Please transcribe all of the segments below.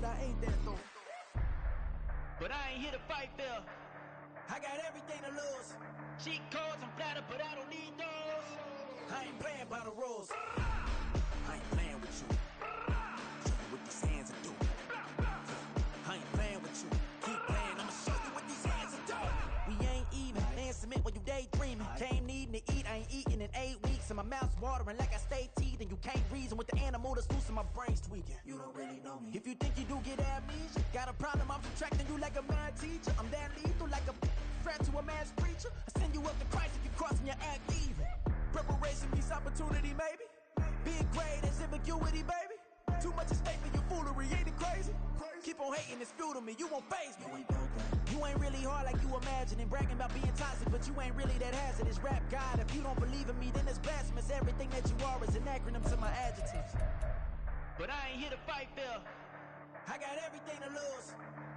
I ain't that though. But I ain't here to fight fair. I got everything to lose. Cheat codes and flatter, but I don't need those. I ain't playing by the rules. I ain't playing with you. Show you what these hands will do. I ain't playing with you. Keep playing, I'ma show you what these hands will do. We ain't even. Laying cement while you daydreaming. Came needing to eat, I ain't eating in 8 weeks. And my mouth's watering like I stay teeth. And you can't reason with the animal that's loose and my brain's tweaking. You don't really know me. If you think you do get amnesia, got a problem, I'm subtracting you like a mad teacher. I'm that lethal like a threat to a mass preacher. I send you up to Christ if you crossing your act even. Preparation meets opportunity, maybe. Big grade is ambiguity, baby. Too much at stake for your foolery, ain't it crazy? Keep on hating, it's fuel to me, you won't faze me. You ain't really hard like you imagining. Bragging about being toxic, but you ain't really that hazardous. Rap God, if you don't believe in me, then it's blasphemous. Everything that you are is an acronym to my adjectives. But I ain't here to fight fair. I got everything to lose.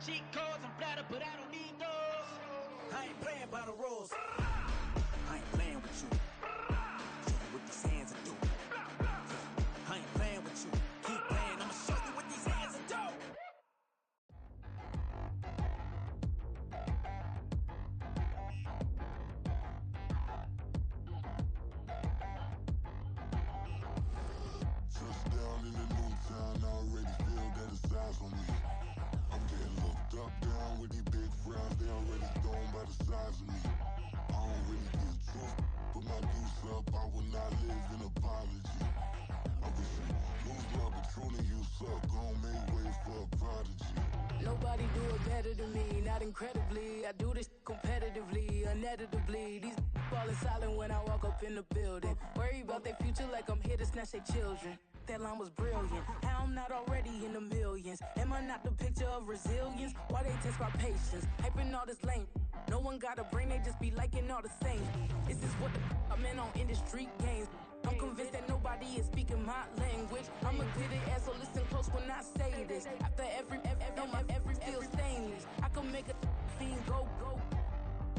Cheat codes and flatter, but I don't need those. I ain't playing by the rules. I ain't playing with you. Show you what these hands will do. I ain't playing with you. Keep playing, I'ma show you what these hands will do. Touchdown in the new town, I already feel that it's eyes on me. I'm getting looked up, down with these big frowns, they already thrown by the size of me. I don't really give truth, put my deuce up, I will not live in apology. I wish you lose love, but truly you suck, gon' make way for a prodigy. Nobody do it better than me, not incredibly. I do this competitively, uneditably. These falling silent when I walk up in the building. Worry about their future like I'm here to snatch their children. That line was brilliant. How I'm not already in the millions? Am I not the picture of resilience? Why they test my patience? Hyping all this lame. No one got a brain, they just be liking all the same. This is what the I'm in on industry games. I'm convinced that nobody is speaking my language. I'm a good ass, so listen close when I say this. After every feel stainless. I can make a fiend go.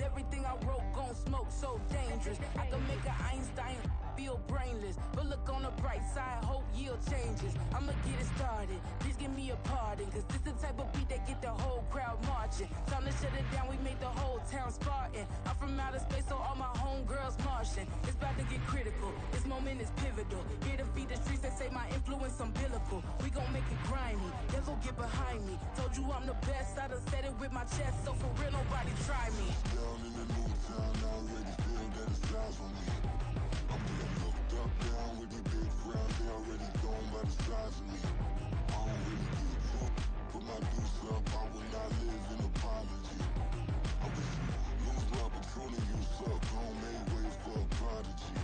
Everything I wrote gon' smoke, so dangerous. I can make an Einstein feel brainless, but look on the bright side, hope yield changes. I'ma get it started, please give me a pardon, cause this the type of beat that get the whole crowd marching. Time to shut it down, we made the whole town Spartan. I'm from outer space, so all my homegirls Martian. It's about to get critical, this moment is pivotal. Here to feed the streets that say my influence umbilical. We gon' make it grimy, devil get behind me. Told you I'm the best, I done said it with my chest, so for real nobody try me. Down in the new town, I already feel that it's eyes on me. I'm getting looked up, down with these big frowns, they already thrown by the size of me. I don't really give truth, put my deuce up, I will not live in apology. I wish you lose love, but truly you suck, gon' make way for a prodigy.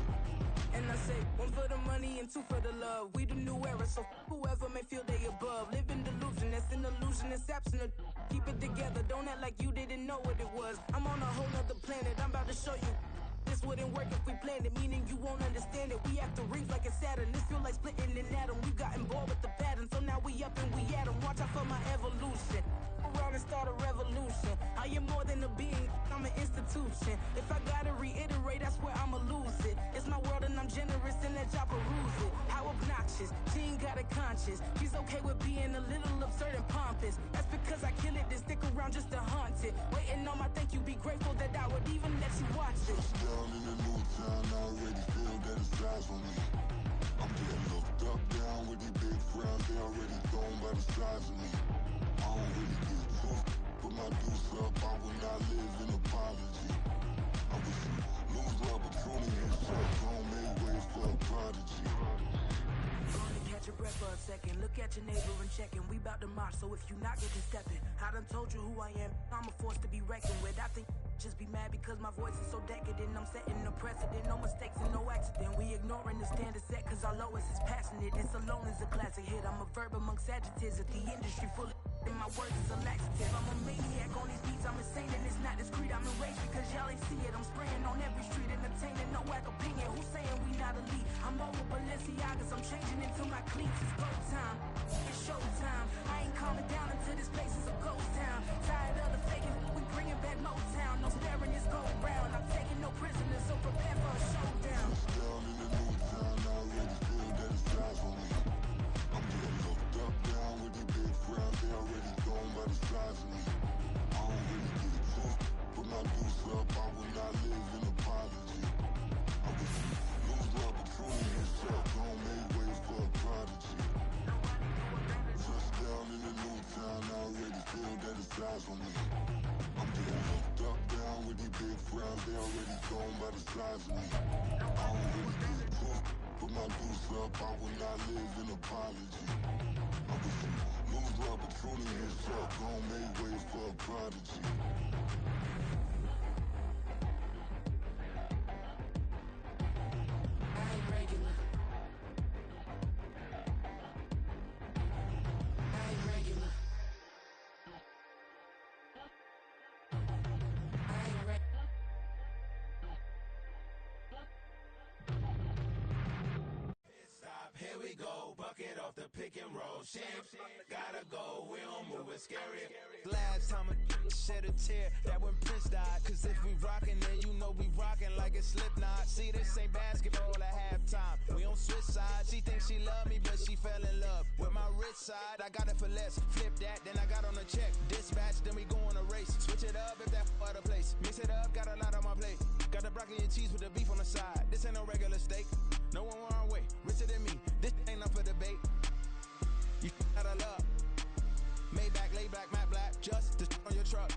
And I say, one for the money and two for the love. We the new era, so whoever may feel they above. Live in delusion, that's an illusion, it's absent. Keep it together, don't act like you didn't know what it was. I'm on a whole nother planet, I'm about to show you. This wouldn't work if we planned it, meaning you won't understand it. We after rings like a Saturn, this feel like splitting an atom. We gotten bored with the pattern, so now we up and we at 'em. Watch out for my evolution, around and start a revolution. I am more than a being, I'm an institution. If I gotta reiterate, that's where I'ma lose it. It's my world and I'm generous and let y'all peruse it. How obnoxious, she ain't got a conscience. She's okay with being a little absurd and pompous. That's because I kill it, then stick around just to haunt it. Waiting on my thank you, be grateful that I would even let you watch it. Down in the new town, I already feel that it's eyes on me. I'm getting looked up, down with these big frowns, they already thrown by the size of me. I don't really give truth, put my deuce up, I will not live in apology. I wish you lose love, but truly you suck, gon' make way for a prodigy. Gonna catch your breath for a second. Look at your neighbor and checking. We bout to march, so if you not getting stepping. I done told you who I am. I'm a force to be reckoned with. I think just be mad because my voice is so decadent. I'm setting a precedent. No mistakes and no accident. We ignoring the standard set cause our lowest is passionate. This alone is a classic hit. I'm a verb amongst adjectives of the industry full of and my words is a laxative. I'm a maniac on these beats, I'm insane and it's not discreet. I'm enraged because y'all ain't see it. I'm spraying on every street, entertaining, no whack opinion. Who's saying we not elite? I'm over Balenciagas, I'm changing into my cleats. It's go time, it's show time. I ain't calming down until this place is a ghost town. Tired of the faking, we bringing back Motown. No sparing this go round. I'm taking no prisoners, so prepare for a showdown. Down in the new town, I already feel that it's eyes on me. I'm getting looked up, down with these big frowns, they eyes on me. I'm getting hooked up down with these big frowns. They already gone by the size of me. I don't really get took. Put my deuce up, I will not live in apology. I wish you lose my opportunity and suck. Gon' make way for a prodigy. Here we go, bucket off the pick and roll. Champ, gotta go, we don't move it scary. Last time a shed a tear, that when Prince died. Cause if we rockin', then you know we rockin' like it's Slipknot. See, this ain't basketball at halftime. We on switch sides. She thinks she love me, but she fell in love with my rich side. I got it for less. Flip that, then I got on a check. Dispatch, then we go on a race. Switch it up if that out of place. Mix it up, got a lot on my plate. Got the broccoli and cheese with the beef on the side. This ain't no regular steak. No one wrong way, richer than me. This ain't up for debate. You out of love. Maybach, lay back, matte black, just the on your truck.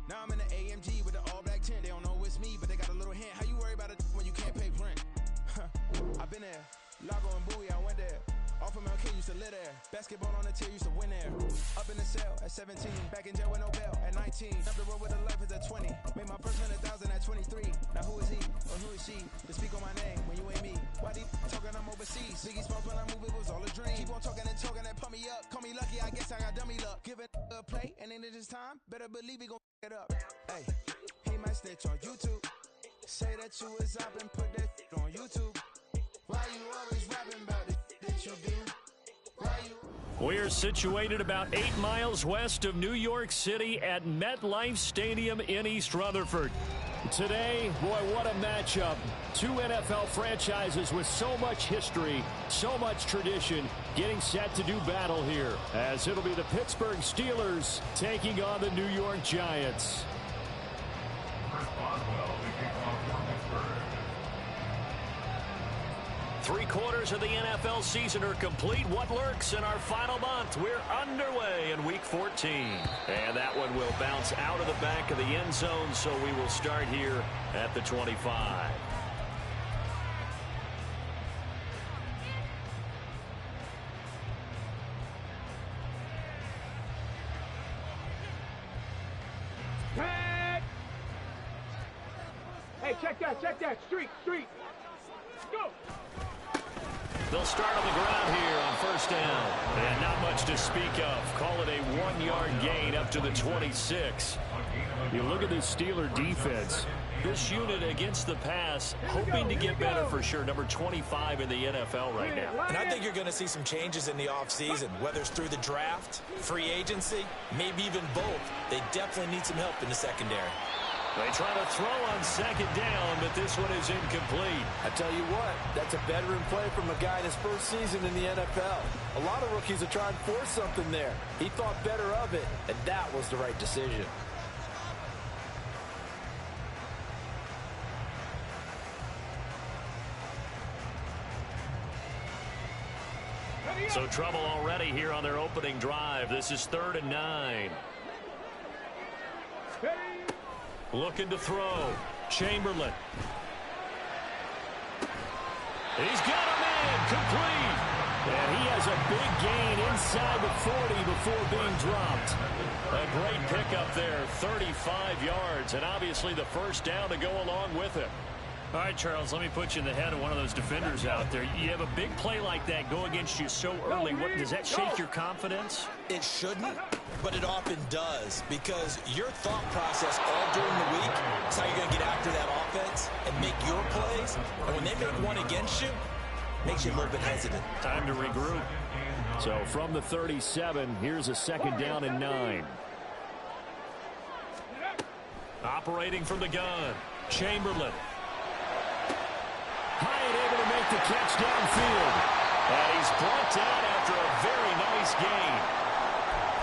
Now I'm in the AMG with the all black tint. They don't know it's me, but they got a little hint. How you worry about it when you can't pay rent? I've been there. Lago and Bowie, I went there. Off of MLK, used to live there. Basketball on the tier, used to win there. Up in the cell at 17. Back in jail with no bail at 19. Up the road with a life is at 20. Made my first 100,000 at 23. Now who is he or who is she to speak on my name when you ain't me? Why they talking I'm overseas? Biggie Smalls when I move, it was all a dream. Keep on talking and talking and pump me up. Call me lucky, I guess I got dummy luck. Give it a play and then it's time. Better believe he gon' it up. Hey, he might snitch on YouTube. Say that you was up and put that on YouTube. Why you always rapping about the that you do? We're situated about 8 miles west of New York City at MetLife Stadium in East Rutherford. Today, boy, what a matchup. Two NFL franchises with so much history, so much tradition, getting set to do battle here, as it'll be the Pittsburgh Steelers taking on the New York Giants. Three-quarters of the NFL season are complete. What lurks in our final month? We're underway in Week 14. And that one will bounce out of the back of the end zone, so we will start here at the 25. Hey, check that. Street. Go! They'll start on the ground here on first down. And not much to speak of. Call it a 1-yard gain up to the 26. You look at this Steeler defense. This unit against the pass, hoping to get better for sure. Number 25 in the NFL right now. And I think you're going to see some changes in the offseason, whether it's through the draft, free agency, maybe even both. They definitely need some help in the secondary. They try to throw on second down, but this one is incomplete. I tell you what, that's a veteran play from a guy in his first season in the NFL. A lot of rookies are trying to force something there. He thought better of it, and that was the right decision. So trouble already here on their opening drive. This is 3rd and 9. Looking to throw. Chamberlain. He's got him in. Complete. And he has a big gain inside the 40 before being dropped. A great pickup there. 35 yards. And obviously the first down to go along with it. All right, Charles, let me put you in the head of one of those defenders out there. You have a big play like that go against you so early. What, does that shake your confidence? It shouldn't, but it often does, because your thought process all during the week is how you're going to get after that offense and make your plays. And when they make one against you, it makes you a little bit hesitant. Time to regroup. So from the 37, here's a 2nd down and 9. Operating from the gun, Chamberlain. Hyatt able to make the catch downfield. And he's brought down after a very nice gain.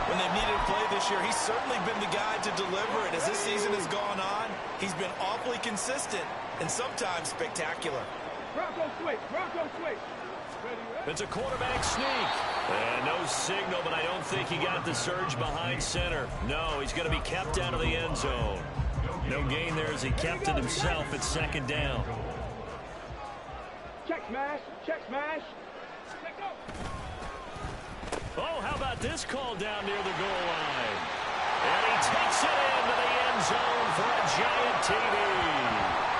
When they've needed a play this year, he's certainly been the guy to deliver it. As this season has gone on, he's been awfully consistent and sometimes spectacular. Bronco switch. It's a quarterback sneak. And no signal, but I don't think he got the surge behind center. No, he's going to be kept out of the end zone. No gain there as he kept it himself at second down. Check smash, check smash. Oh, how about this call down near the goal line? And he takes it into the end zone for a giant TD.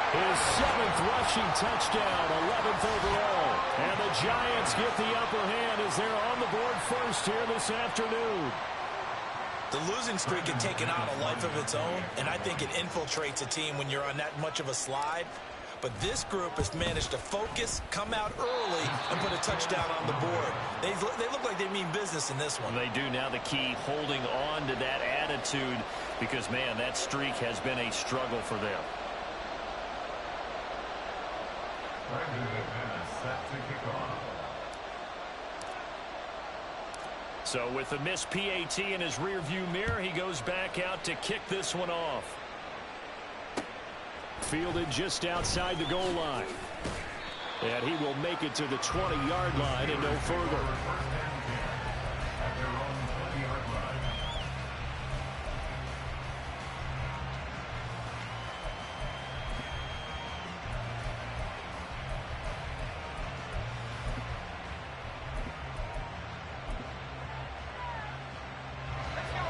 His 7th rushing touchdown, 11th overall. And the Giants get the upper hand as they're on the board first here this afternoon. The losing streak had taken on a life of its own, and I think it infiltrates a team when you're on that much of a slide. But this group has managed to focus, come out early, and put a touchdown on the board. They look like they mean business in this one. They do. Now the key, holding on to that attitude, because, man, that streak has been a struggle for them. So with the missed PAT in his rearview mirror, he goes back out to kick this one off. Fielded just outside the goal line. And he will make it to the 20-yard line and no further.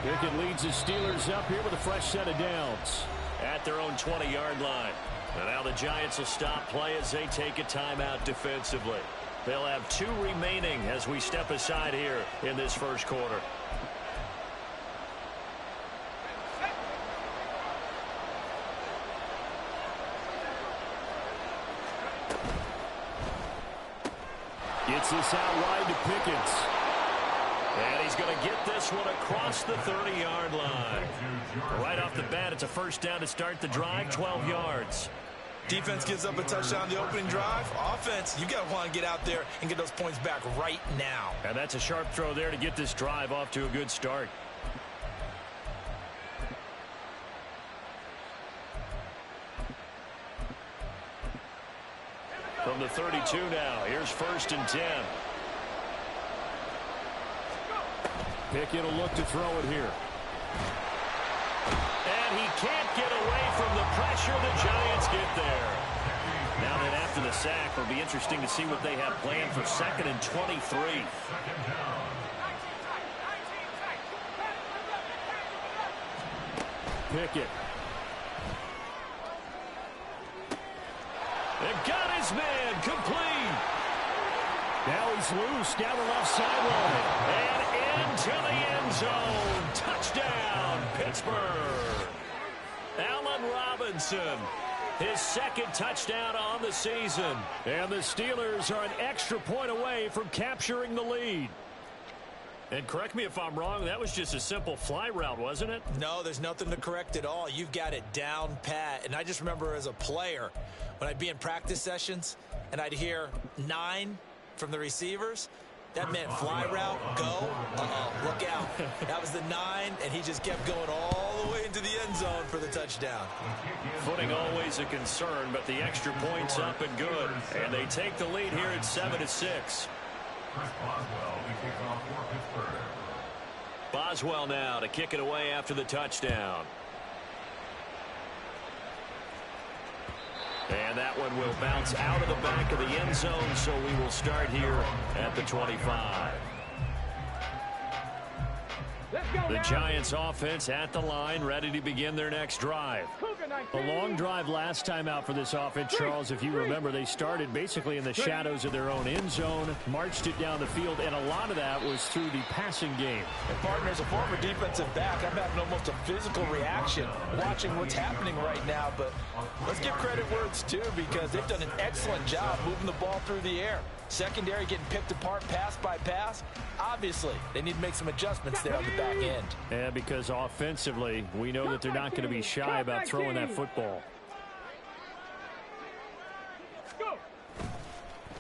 Pickett leads the Steelers up here with a fresh set of downs at their own 20-yard line. And now the Giants will stop play as they take a timeout defensively. They'll have 2 remaining as we step aside here in this first quarter. Gets this out wide to Pickens. And he's going to get this one across the 30-yard line. Right off the bat, it's a first down to start the drive, 12 yards. Defense gives up a touchdown the opening drive. Offense, you got to want to get out there and get those points back right now. And that's a sharp throw there to get this drive off to a good start. From the 32 now, here's 1st and 10. Pickett will look to throw it here. And he can't get away from the pressure. The Giants get there. Now that after the sack, it'll be interesting to see what they have planned for 2nd and 23. Pickett. And got his man complete. Now he's loose down the left sideline. And into the end zone. Touchdown, Pittsburgh. Allen Robinson, his 2nd touchdown on the season. And the Steelers are an extra point away from capturing the lead. And correct me if I'm wrong, that was just a simple fly route, wasn't it? No, there's nothing to correct at all. You've got it down pat. And I just remember as a player, when I'd be in practice sessions and I'd hear 9 from the receivers, that meant fly route, go, look out. That was the 9, and he just kept going all the way into the end zone for the touchdown. Footing always a concern, but the extra point's up and good. And they take the lead here at 7-6. Boswell now to kick it away after the touchdown. And that one will bounce out of the back of the end zone, so we will start here at the 25. The Giants offense at the line, ready to begin their next drive. A long drive last time out for this offense, Charles. If you remember, they started basically in the shadows of their own end zone, marched it down the field, and a lot of that was through the passing game. And partner, as a former defensive back, I'm having almost a physical reaction watching what's happening right now. But let's give credit where it's due, because they've done an excellent job moving the ball through the air. Secondary getting picked apart pass by pass. Obviously, they need to make some adjustments there on the back end. Yeah, because offensively, we know that they're not going to be shy about throwing that football.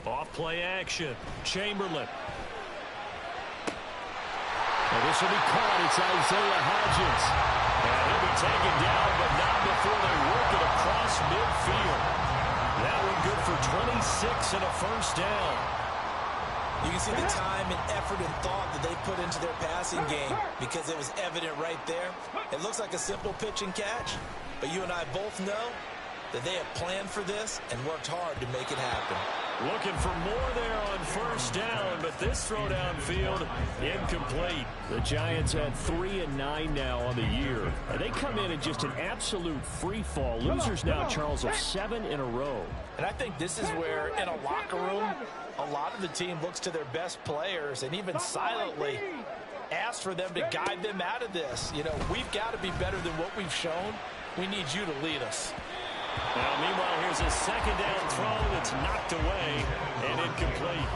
Off play action. Chamberlain. Well, this will be caught. It's Isaiah Hodgins. And he'll be taken down, but not before they work it across midfield. That one good for 26 and a first down. You can see the time and effort and thought that they put into their passing game because it was evident right there. It looks like a simple pitch and catch, but you and I both know that they have planned for this and worked hard to make it happen. Looking for more there on first down, but this throw downfield incomplete. The Giants at 3-9 now on the year. And they come in just an absolute free fall. Losers now, Charles, of 7 in a row. And I think this is where, in a locker room, a lot of the team looks to their best players and even silently asks for them to guide them out of this. You know, we've got to be better than what we've shown. We need you to lead us. Now, meanwhile, here's a second down throw that's knocked away and incomplete.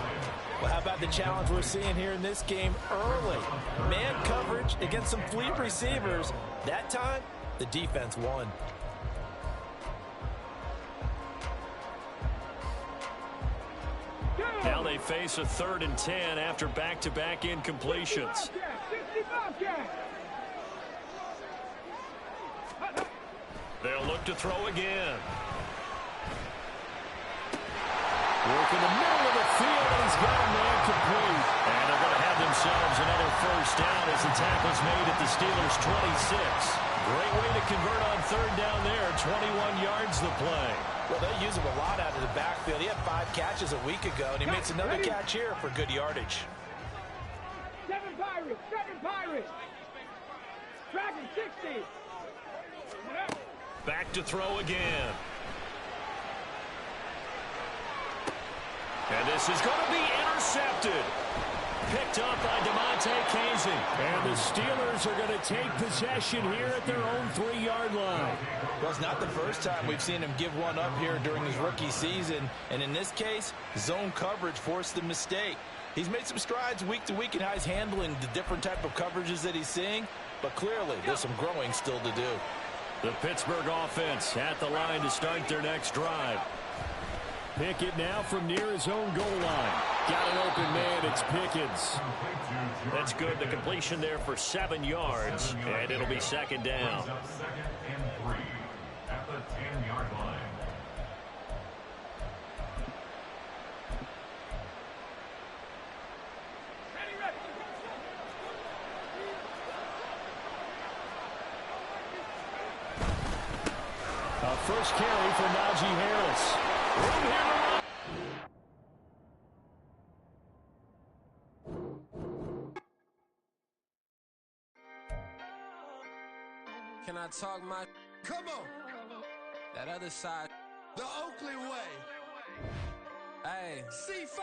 Well, how about the challenge we're seeing here in this game early? Man coverage against some fleet receivers. That time, the defense won. Now they face a 3rd and 10 after back-to-back incompletions. They'll look to throw again. Work in the middle of the field, and he's got a man complete. And they're going to have themselves another first down as the tackle's made at the Steelers' 26. Great way to convert on 3rd down there. 21 yards the play. Well, they use him a lot out of the backfield. He had 5 catches a week ago, and he makes another catch here for good yardage. 7 Pirates. Dragon 60. Back to throw again. And this is going to be intercepted. Picked up by DeMonte Kazin. And the Steelers are going to take possession here at their own 3-yard line. Well, it's not the first time we've seen him give one up here during his rookie season. And in this case, zone coverage forced the mistake. He's made some strides week to week in how he's handling the different type of coverages that he's seeing. But clearly, there's some growing still to do. The Pittsburgh offense at the line to start their next drive. Pickett now from near his own goal line. Got an open man, it's Pickens. That's good. The completion there for 7 yards, and it'll be 2nd down. At the 10-yard line. First carry for Najee Harris. Room here to run. Can I talk my... Come on. That other side. The Oakley way. Hey. C5.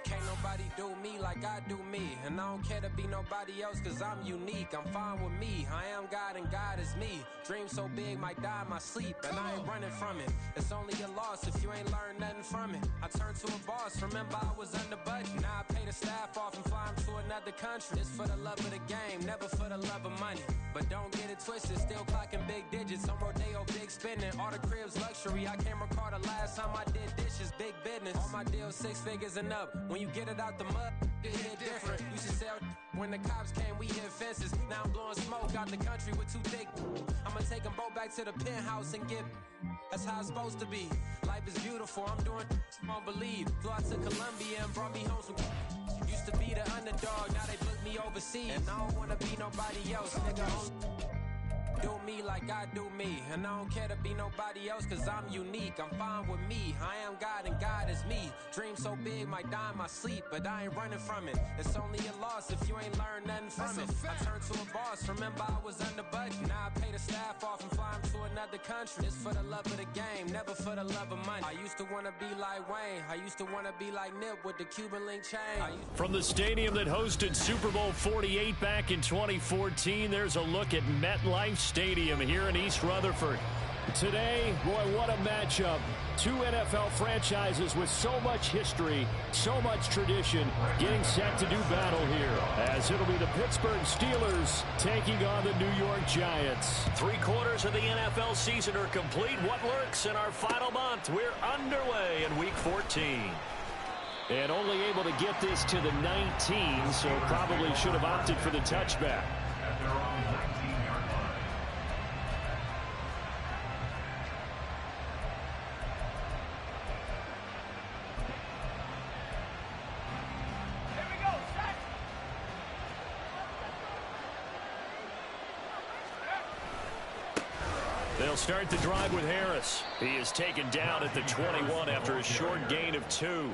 Can't nobody do me like I do me. And I don't care to be nobody else cause I'm unique. I'm fine with me. I am God and God is me. Dream so big might die in my sleep. And I ain't running from it. It's only a loss if you ain't learned nothing from it. I turned to a boss. Remember I was under budget. Now I pay the staff off and fly them to another country. It's for the love of the game, never for the love of money. But don't get it twisted. Still clocking big digits. On Rodeo, big spending. All the cribs luxury. I can't recall the last time I did dishes. Big business. All my deals 6 figures and up. When you get it out the mud, it hit different. Used to sell when the cops came, we hit fences. Now I'm blowing smoke out the country with 2 thick. I'ma take them both back to the penthouse and get. That's how it's supposed to be. Life is beautiful. I'm doing won't believe. Flew out to Colombia and brought me home some. Used to be the underdog, now they book me overseas. And I don't wanna be nobody else, nigga. Do me like I do me. And I don't care to be nobody else cause I'm unique. I'm fine with me. I am God and God is me. Dream so big might die in my sleep. But I ain't running from it. It's only a loss if you ain't learned nothing from it. I turned to a boss. Remember I was under budget. Now I pay the staff off and fly them to another country. It's for the love of the game, never for the love of money. I used to wanna be like Wayne. I used to wanna be like Nip with the Cuban link chain. From the stadium that hosted Super Bowl 48 back in 2014, there's a look at MetLife Stadium here in East Rutherford. Today, boy, what a matchup. 2 NFL franchises with so much history, so much tradition, getting set to do battle here, as it'll be the Pittsburgh Steelers taking on the New York Giants. 3/4 of the NFL season are complete. What lurks in our final month? We're underway in Week 14. And only able to get this to the 19, so probably should have opted for the touchback. They'll start the drive with Harris. He is taken down at the 21 after a short gain of 2.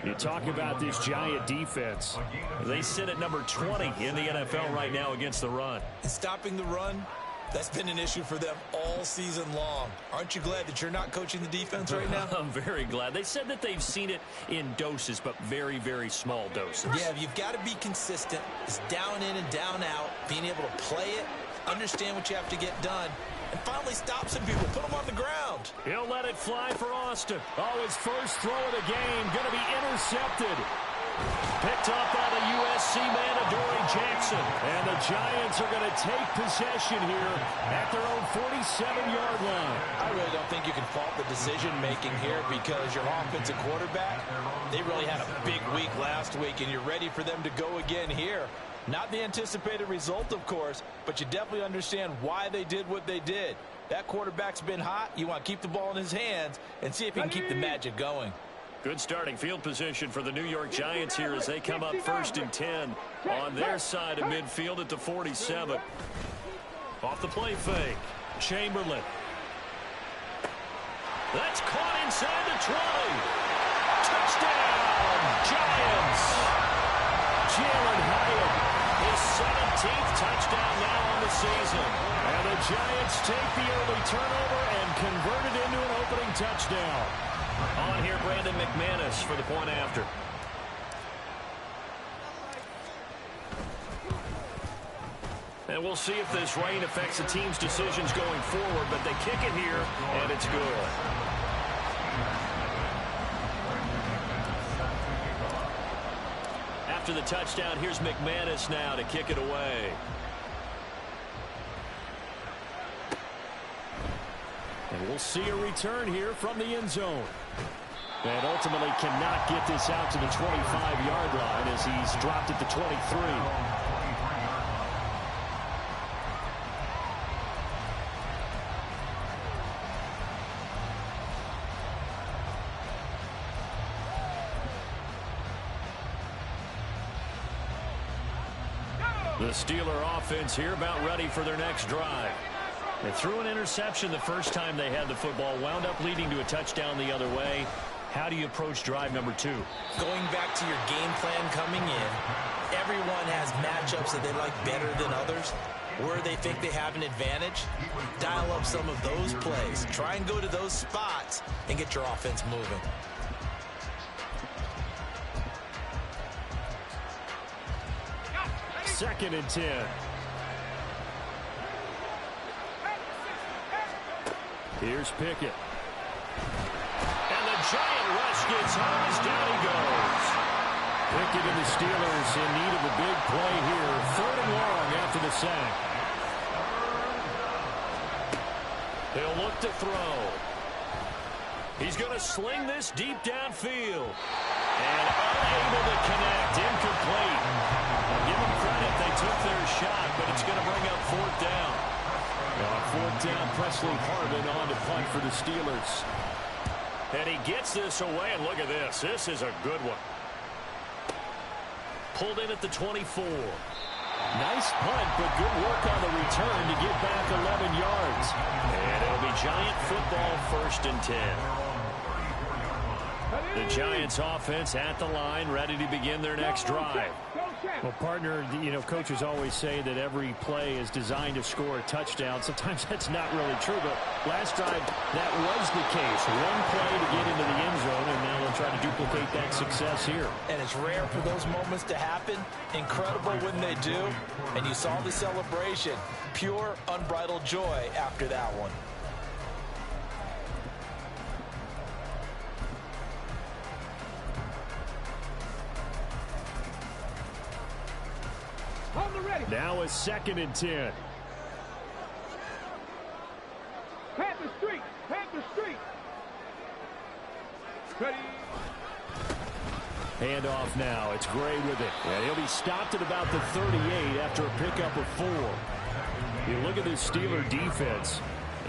You talk about this Giant defense. They sit at number 20 in the NFL right now against the run. And stopping the run, that's been an issue for them all season long. Aren't you glad that you're not coaching the defense right now? I'm very glad. They said that they've seen it in doses, but very, very small doses. Yeah, you've got to be consistent. It's down in and down out, being able to play it, understand what you have to get done, and finally stop some people, put them on the ground. He'll let it fly for Austin. Oh, his first throw of the game, going to be intercepted. Picked up by the USC man, Adoree Jackson. And the Giants are going to take possession here at their own 47-yard line. I really don't think you can fault the decision-making here because your offensive quarterback, they really had a big week last week, and you're ready for them to go again here. Not the anticipated result, of course, but you definitely understand why they did what they did. That quarterback's been hot. You want to keep the ball in his hands and see if he can keep the magic going. Good starting field position for the New York Giants here as they come up 1st and 10 on their side of midfield at the 47. Off the play fake. Chamberlain. That's caught inside the 20. Touchdown, Giants. Jalen Hyatt, his 17th touchdown now on the season. And the Giants take the early turnover and convert it into an opening touchdown. On here, Brandon McManus for the point after. And we'll see if this rain affects the team's decisions going forward, but they kick it here, and it's good. After the touchdown, here's McManus now to kick it away. And we'll see a return here from the end zone. And ultimately cannot get this out to the 25-yard line as he's dropped at the 23. The Steeler offense here about ready for their next drive. They threw an interception the first time they had the football, wound up leading to a touchdown the other way. How do you approach drive number 2? Going back to your game plan coming in, everyone has matchups that they like better than others. Where they think they have an advantage, dial up some of those plays. Try and go to those spots and get your offense moving. Second and 10. Here's Pickett. And the giant rush gets home as down he goes. Pickett and the Steelers in need of a big play here. 3rd and long after the sack. He'll look to throw. He's going to sling this deep downfield. And unable to connect. Incomplete. I'll give them credit. They took their shot, but it's going to bring up 4th down. On 4th down, Presley Harvin on to punt for the Steelers. And he gets this away, and look at this. This is a good one. Pulled in at the 24. Nice punt, but good work on the return to get back 11 yards. And it'll be Giant football 1st and 10. The Giants offense at the line, ready to begin their next drive. Well, partner, you know, coaches always say that every play is designed to score a touchdown. Sometimes that's not really true, but last drive, that was the case. One play to get into the end zone, and now they'll try to duplicate that success here. And it's rare for those moments to happen. Incredible when they do. And you saw the celebration. Pure, unbridled joy after that one. Now a 2nd and 10. Panther Street! Panther Street! Ready? Handoff now. It's Gray with it. And he'll be stopped at about the 38 after a pickup of 4. You look at this Steeler defense.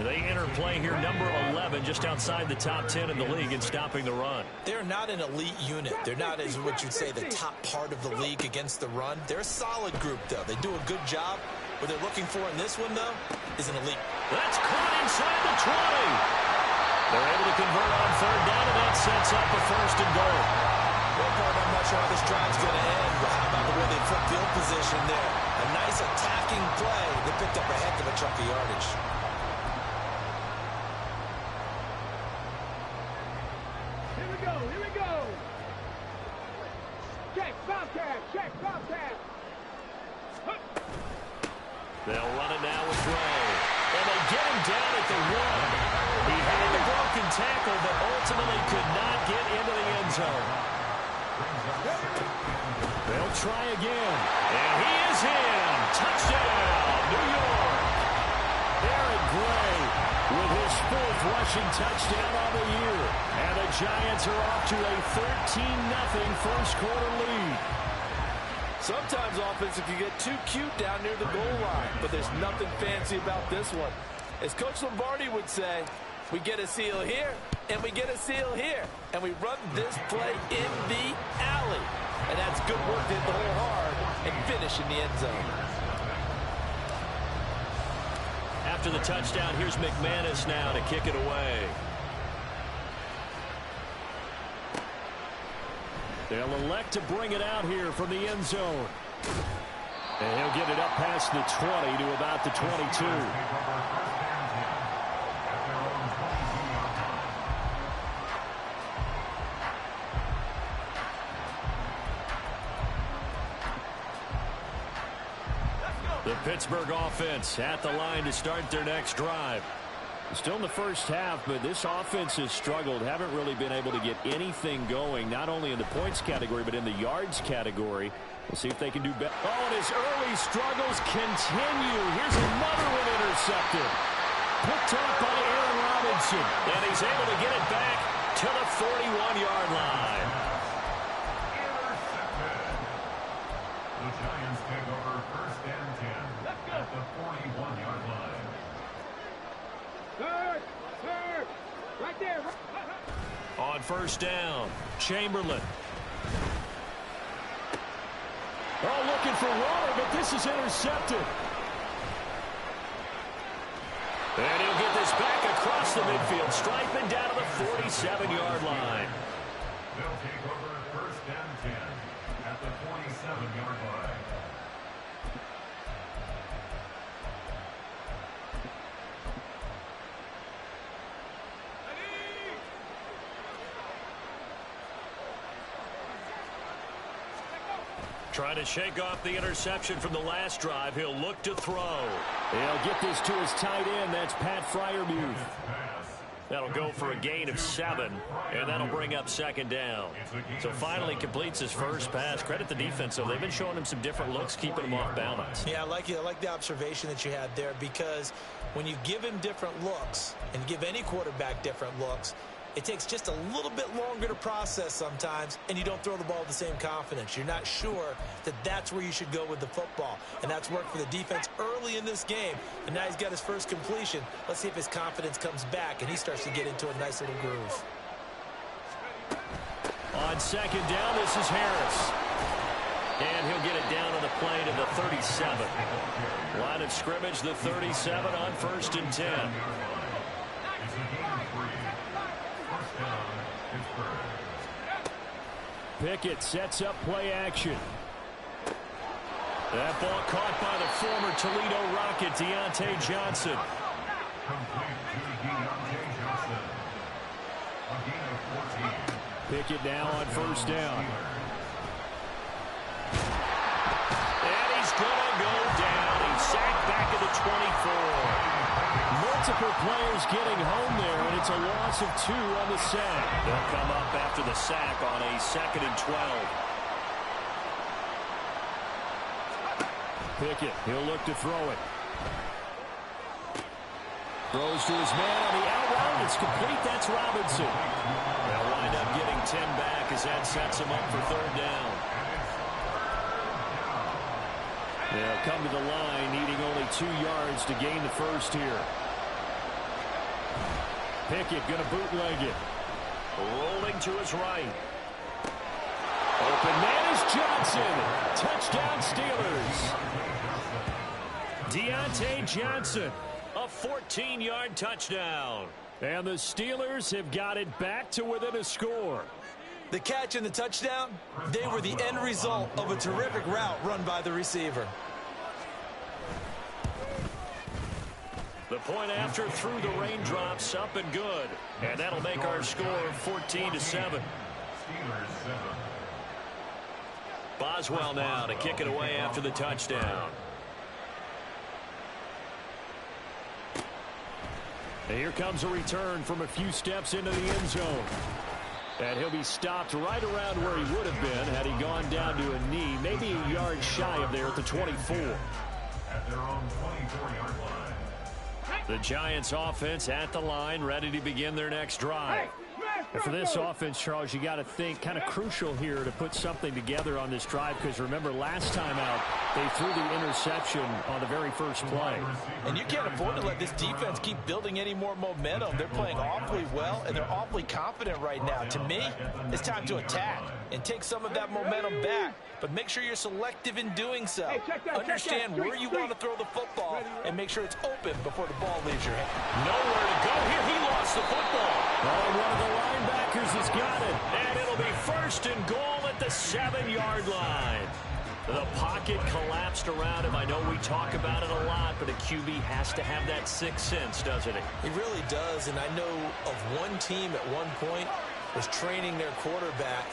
They enter play here, number 11, just outside the top 10 in the league in stopping the run. They're not an elite unit. They're not, as what you'd say, the top part of the league against the run. They're a solid group, though. They do a good job What they're looking for in this one, though, is an elite. That's caught inside the 20. They're able to convert on third down, and that sets up a first and goal. Well, part I'm not sure how this drive's going to end, but how about the way they flip field position there? A nice attacking play. They picked up a heck of a chunk of yardage. Here we go, here we go. Check, Bobcat. They'll run it now with Ray. And they get him down at the 1. He had the broken tackle, but ultimately could not get into the end zone. They'll try again. And he is in. Touchdown, New York. Aaron Gray with his 4th rushing touchdown on the year. And the Giants are off to a 13-0 first quarter lead. Sometimes offense can get too cute down near the goal line, but there's nothing fancy about this one. As Coach Lombardi would say, we get a seal here, and we get a seal here, and we run this play in the alley. And that's good work to hit the hole hard and finish in the end zone. After the touchdown, here's McManus now to kick it away. They'll elect to bring it out here from the end zone. And he'll get it up past the 20 to about the 22. The Pittsburgh offense at the line to start their next drive. Still in the first half, but this offense has struggled. Haven't really been able to get anything going, not only in the points category, but in the yards category. We'll see if they can do better. Oh, and his early struggles continue. Here's another one intercepted. Picked up by Aaron Robinson. And he's able to get it back to the 41-yard line. The Giants take over first and 10 at the 41-yard line. Third, right there. On first down, Chamberlain. Oh, looking for water, but this is intercepted. And he'll get this back across the midfield, striping down to the 47-yard line. They'll take over first and 10 at the 47-yard line. Trying to shake off the interception from the last drive. He'll look to throw. He'll get this to his tight end. That's Pat Freiermuth. That'll go for a gain of 7, and that'll bring up second down. So finally completes his first pass. Credit the defense, though. They've been showing him some different looks, keeping him off balance. Yeah, I like the observation that you had there, because when you give him different looks and give any quarterback different looks, it takes just a little bit longer to process sometimes, and you don't throw the ball with the same confidence. You're not sure that that's where you should go with the football, and that's worked for the defense early in this game. And now he's got his first completion. Let's see if his confidence comes back and he starts to get into a nice little groove. On second down, this is Harris. And he'll get it down on the play to the 37. Line of scrimmage, the 37 on first and 10. Pickett sets up play action. That ball caught by the former Toledo Rocket, Deontay Johnson. Pickett now on first down. And he's going to go down. He's sacked back at the 24. Multiple players getting home there, and it's a loss of 2 on the sack. They'll come up after the sack on a 2nd and 12. Pickett, he'll look to throw it. Throws to his man on the out route. It's complete. That's Robinson. They'll wind up getting 10 back as that sets him up for third down. They'll come to the line, needing only 2 yards to gain the first here. Pickett going to bootleg it. Rolling to his right. Open man is Johnson. Touchdown Steelers. Deontay Johnson, a 14-yard touchdown. And the Steelers have got it back to within a score. The catch and the touchdown, they were the end result of a terrific route run by the receiver. The point after through the raindrops, up and good. And that'll make our score 14-7. Boswell now to kick it away after the touchdown. And here comes a return from a few steps into the end zone. And he'll be stopped right around where he would have been had he gone down to a knee, maybe a yard shy of there at the 24. At their own 24-yard line. The Giants offense at the line, ready to begin their next drive. And for this offense, Charles, you got to think kind of crucial here to put something together on this drive, because remember last time out they threw the interception on the very first play. And you can't afford to let this defense keep building any more momentum. They're playing awfully well, and they're awfully confident right now. To me, it's time to attack and take some of that momentum back, but make sure you're selective in doing so. Understand where you want to throw the football and make sure it's open before the ball leaves your hand. Nowhere to go here. He lost the football. Oh, one of the linebackers has got it, and it'll be first and goal at the 7-yard line. The pocket collapsed around him. I know we talk about it a lot, but a QB has to have that sixth sense, doesn't he? He really does, and I know of one team at one point was training their quarterback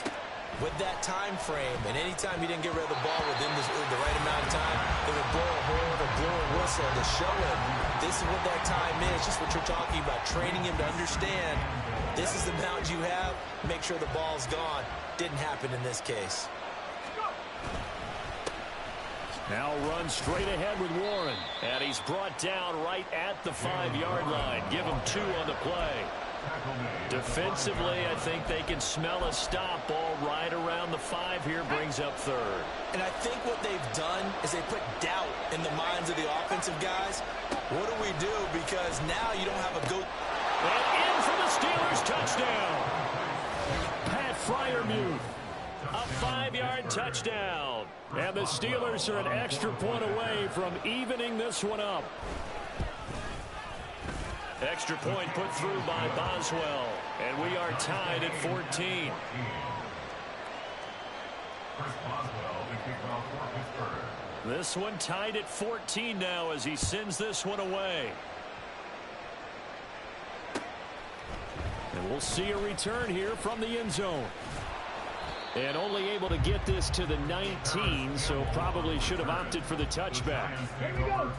with that time frame, and anytime he didn't get rid of the ball within the right amount of time, they would blow a horn or blow a whistle to show him this is what that time is, just what you're talking about, training him to understand this is the amount you have, make sure the ball's gone. Didn't happen in this case. Now run straight ahead with Warren, and he's brought down right at the 5-yard line. Give him 2 on the play. Defensively, I think they can smell a stop. Ball right around the 5 here, brings up third. And I think what they've done is they put doubt in the minds of the offensive guys. What do we do? Because now you don't have a go. And in for the Steelers, touchdown. Pat Freiermuth, a 5-yard touchdown. And the Steelers are an extra point away from evening this one up. Extra point put through by Boswell, and we are tied at 14. This one tied at 14 now as he sends this one away. And we'll see a return here from the end zone. And only able to get this to the 19, so probably should have opted for the touchback.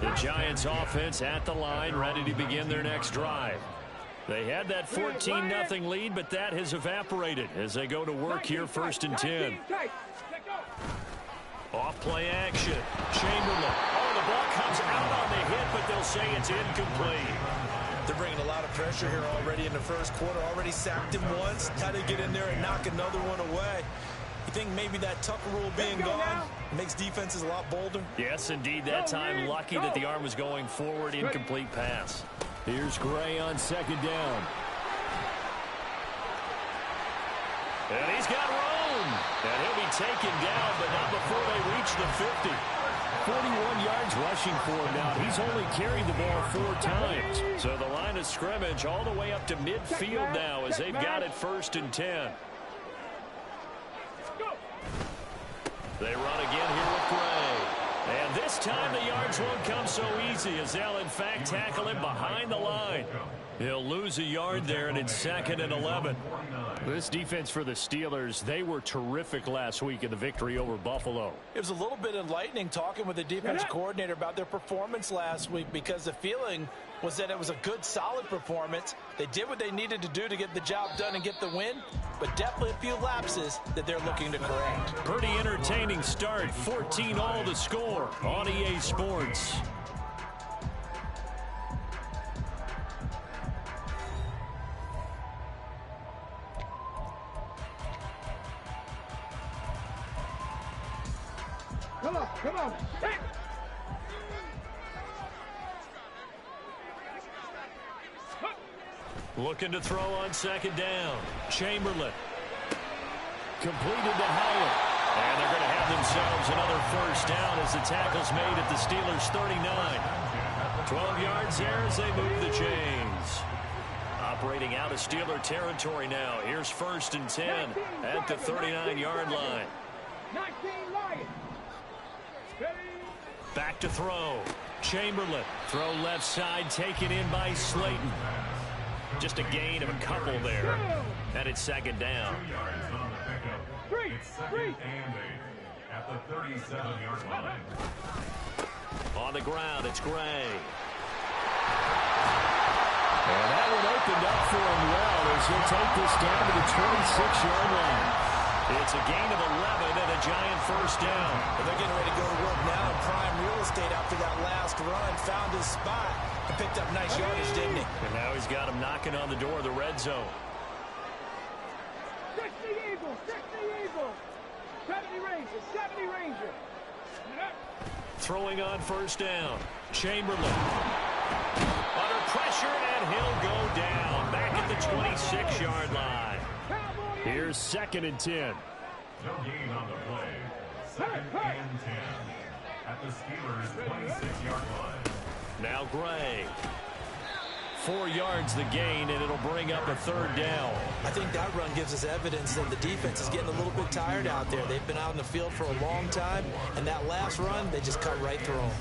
The Giants offense at the line, ready to begin their next drive. They had that 14-0 lead, but that has evaporated as they go to work here, 1st and 10. Off play action. Chamberlain. Oh, the ball comes out on the hit, but they'll say it's incomplete. They're bringing a lot of pressure here already in the first quarter. Already sacked him once. How to get in there and knock another one away. You think maybe that Tucker rule being gone makes defenses a lot bolder? Yes, indeed. That time lucky that the arm was going forward. Incomplete pass. Here's Gray on 2nd down. And he's got room. And he'll be taken down, but not before they reach the 50. 41 yards rushing for him now. He's only carried the ball 4 times. So the line of scrimmage all the way up to midfield now as they've got it 1st and 10. They run again here with Gray. And this time the yards won't come so easy as they'll in fact tackle him behind the line. He'll lose a yard there, and it's 2nd and 11. This defense for the Steelers, they were terrific last week in the victory over Buffalo. It was a little bit enlightening talking with the defense coordinator about their performance last week, because the feeling was that it was a good, solid performance. They did what they needed to do to get the job done and get the win, but definitely a few lapses that they're looking to correct. Pretty entertaining start. 14-all the score on EA Sports. Come on. Hey. Looking to throw on 2nd down. Chamberlain. Completed to Howard. And they're going to have themselves another first down as the tackle's made at the Steelers' 39. 12 yards there as they move the chains. Operating out of Steeler territory now. Here's 1st and 10 at the 39-yard line. Back to throw. Chamberlain. Throw left side, taken in by Slayton. Just a gain of a couple there. And it's 2nd down. 2 yards on the pickup. It's 2nd and 8 at the 37-yard line. On the ground, it's Gray. And that one opened up for him well as he'll take this down to the 26-yard line. It's a gain of 11 and a giant first down. But they're getting ready to go to work now in prime real estate after that last run. Found his spot and picked up nice yardage, didn't he? And now he's got him knocking on the door of the red zone. 60 Eagles, 60 Eagles. 70 Rangers, 70 Rangers. Throwing on first down. Chamberlain. Under pressure, and he'll go down. Back at the 26-yard line. Here's 2nd and 10. No gain on the play. 2nd and 10 at the Steelers' 26-yard line. Now Gray. 4 yards the gain, and it'll bring up a 3rd down. I think that run gives us evidence that the defense is getting a little bit tired out there. They've been out in the field for a long time, and that last run, they just cut right through them.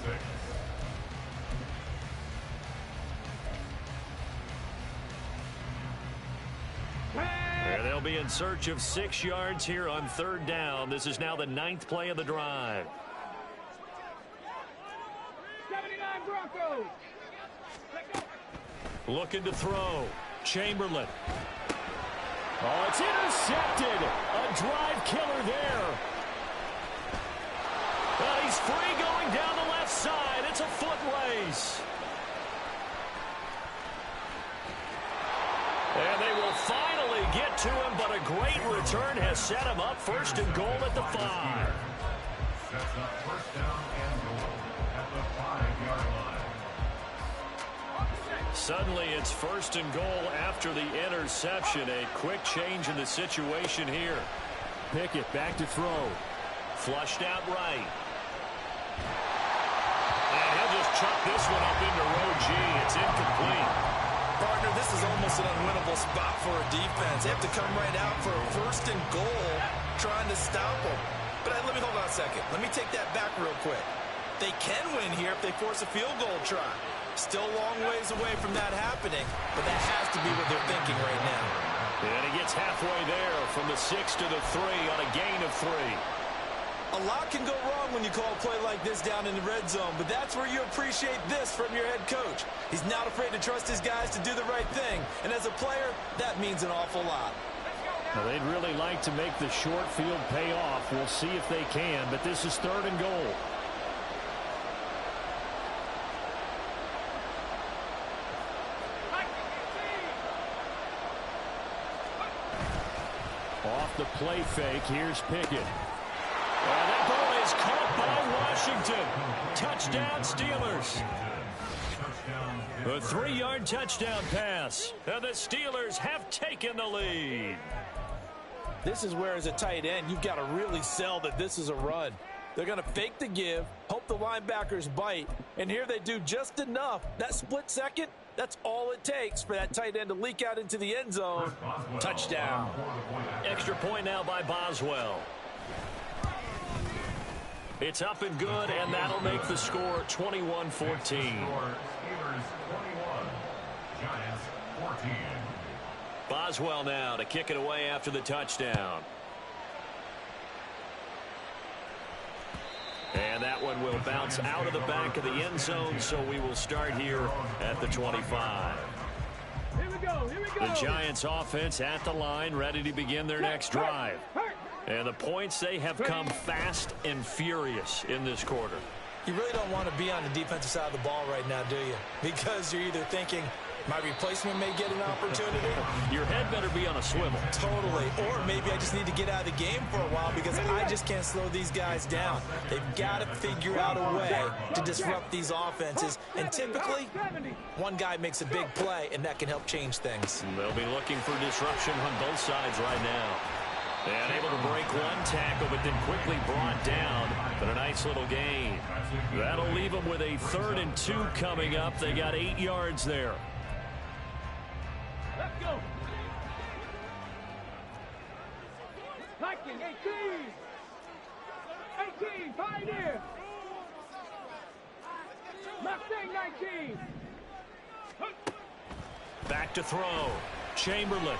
And they'll be in search of 6 yards here on 3rd down. This is now the 9th play of the drive. 79 Broncos. Looking to throw. Chamberlain. Oh, it's intercepted. A drive killer there. Well, he's free going down the left side. It's a foot race. And they will finally get to him, but a great return has set him up 1st and goal at the 5. Sets up 1st down and goal at the 5-yard line. Suddenly it's 1st and goal after the interception. A quick change in the situation here. Pickett back to throw. Flushed out right. And he'll just chuck this one up into row G. It's incomplete. Partner, this is almost an unwinnable spot for a defense. They have to come right out for a 1st and goal trying to stop them. But let me hold on a second. Let me take that back real quick. They can win here if they force a field goal try. Still a long ways away from that happening, but that has to be what they're thinking right now. And he gets halfway there from the 6 to the 3 on a gain of 3. A lot can go wrong when you call a play like this down in the red zone, but that's where you appreciate this from your head coach. He's not afraid to trust his guys to do the right thing, and as a player, that means an awful lot. Well, they'd really like to make the short field pay off. We'll see if they can, but this is 3rd and goal. Off the play fake, here's Pickett. And that ball is caught by Washington. Touchdown, Steelers. A 3-yard touchdown pass. And the Steelers have taken the lead. This is where, as a tight end, you've got to really sell that this is a run. They're going to fake the give, hope the linebackers bite, and here they do just enough. That split second, that's all it takes for that tight end to leak out into the end zone. Touchdown. Extra point now by Boswell. It's up and good, and that'll make the score 21-14. Steelers 21, Giants 14. Boswell now to kick it away after the touchdown. And that one will bounce out of the back of the end zone, so we will start here at the 25. Here we go, here we go. The Giants offense at the line, ready to begin their next drive. And the points, they have come fast and furious in this quarter. You really don't want to be on the defensive side of the ball right now, do you? Because you're either thinking, my replacement may get an opportunity. Your head better be on a swivel. Totally. Or maybe I just need to get out of the game for a while because I just can't slow these guys down. They've got to figure out a way to disrupt these offenses. And typically, one guy makes a big play, and that can help change things. They'll be looking for disruption on both sides right now. And able to break one tackle, but then quickly brought down. But a nice little gain. That'll leave them with a 3rd and 2 coming up. They got 8 yards there. Let's go. Viking, 18. 18, Pioneer. Mustang, 19. Back to throw. Chamberlain.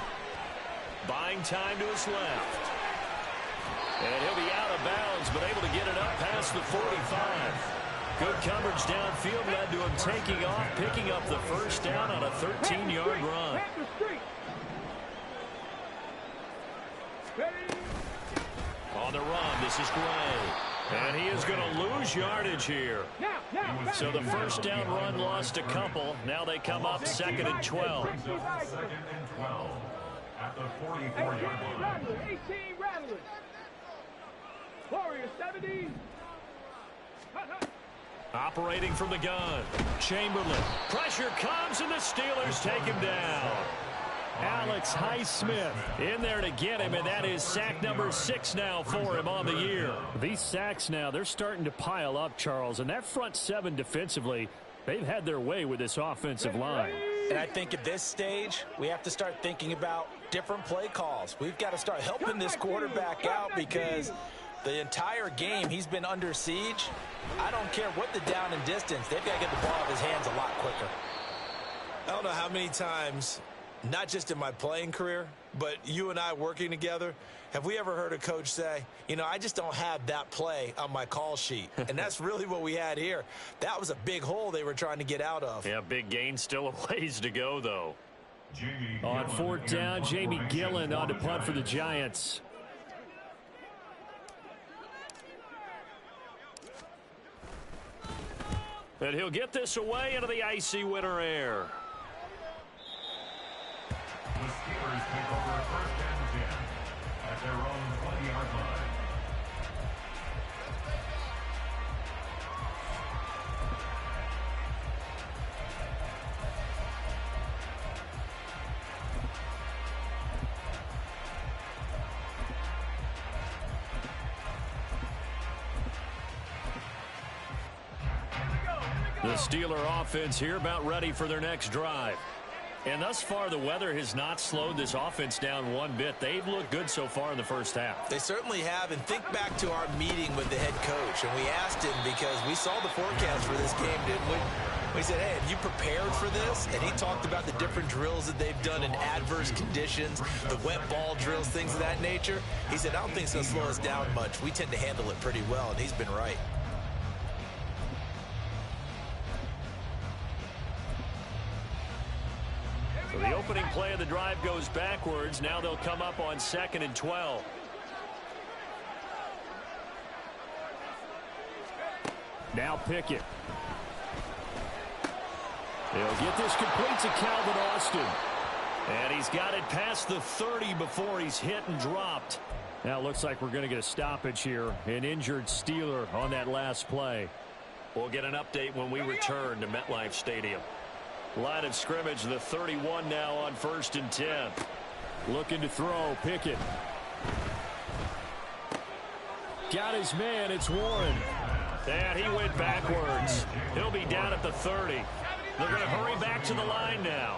Buying time to his left. And he'll be out of bounds, but able to get it up past the 45. Good coverage downfield led to him taking off, picking up the first down on a 13-yard run. On the run, this is Gray. And he is going to lose yardage here. So the first down run lost a couple. Now they come up 2nd and 12. 2nd and 12 at the 44-yard line. 18 Rattlers. Warrior 70. Operating from the gun. Chamberlain. Pressure comes, and the Steelers take him down. Alex Highsmith in there to get him, and that is sack number 6 now for him on the year. These sacks now, they're starting to pile up, Charles, and that front 7 defensively, they've had their way with this offensive line. And I think at this stage, we have to start thinking about different play calls. We've got to start helping this quarterback out because the entire game he's been under siege. I don't care what the down and distance. They've got to get the ball out of his hands a lot quicker. I don't know how many times, not just in my playing career, but you and I working together, have we ever heard a coach say, you know, I just don't have that play on my call sheet. And that's really what we had here. That was a big hole they were trying to get out of. Yeah, big gain, still a ways to go, though. On 4th down, Jamie Gillen on to punt for the Giants. And he'll get this away into the icy winter air. The Steelers take over 1st and 10 at their own 20-yard line. The Steeler offense here about ready for their next drive. And thus far, the weather has not slowed this offense down one bit. They've looked good so far in the first half. They certainly have. And think back to our meeting with the head coach. And we asked him because we saw the forecast for this game, didn't we? We said, hey, have you prepared for this? And he talked about the different drills that they've done in adverse conditions, the wet ball drills, things of that nature. He said, I don't think it's going to slow us down much. We tend to handle it pretty well, and he's been right. So the opening play of the drive goes backwards. Now they'll come up on 2nd and 12. Now Pickett. They'll get this complete to Calvin Austin. And he's got it past the 30 before he's hit and dropped. Now it looks like we're going to get a stoppage here. An injured Steeler on that last play. We'll get an update when we return to MetLife Stadium. Line of scrimmage, the 31 now on 1st and 10. Looking to throw, Pickett. Got his man, it's Warren. And he went backwards. He'll be down at the 30. They're going to hurry back to the line now.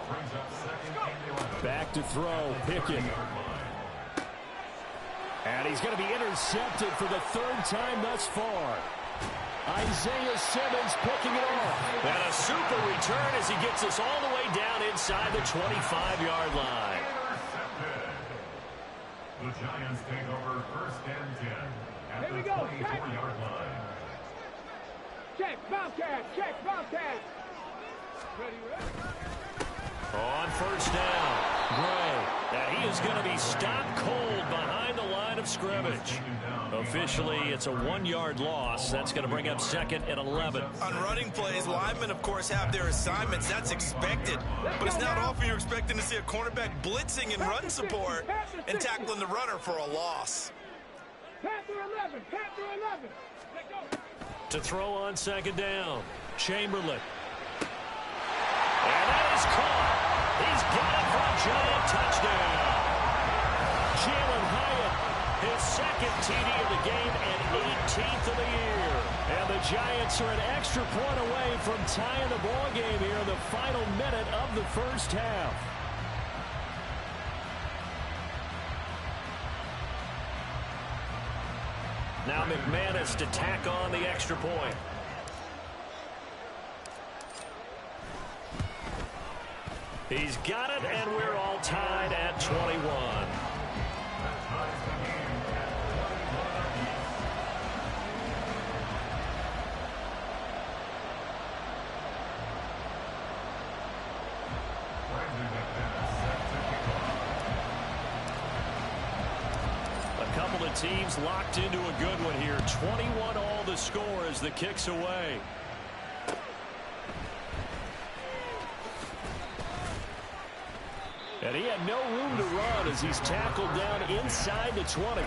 Back to throw, Pickett. And he's going to be intercepted for the 3rd time thus far. Isaiah Simmons picking it off. And a super return as he gets us all the way down inside the 25-yard line. The Giants take over 1st and 10 at the 24-yard line. Check, Bobcat, check, Bobcat. Ready. On 1st down, Gray. And he is going to be stopped cold behind the line of scrimmage. Officially, it's a 1-yard loss. That's going to bring up 2nd and 11. On running plays, linemen, of course, have their assignments. That's expected. But it's not often you're expecting to see a cornerback blitzing in run support and tackling the runner for a loss. Panther 11, Panther 11. Let go. To throw on 2nd down, Chamberlain. And that is caught. He's got it for a giant touchdown. Jalen Hyatt His second TD of the game and 18th of the year. And the Giants are an extra point away from tying the ball game here in the final minute of the first half. Now McManus to tack on the extra point. He's got it, and we're all tied at 21. A couple of teams locked into a good one here. 21 all the score as the kick's away. And he had no room to run as he's tackled down inside the 20.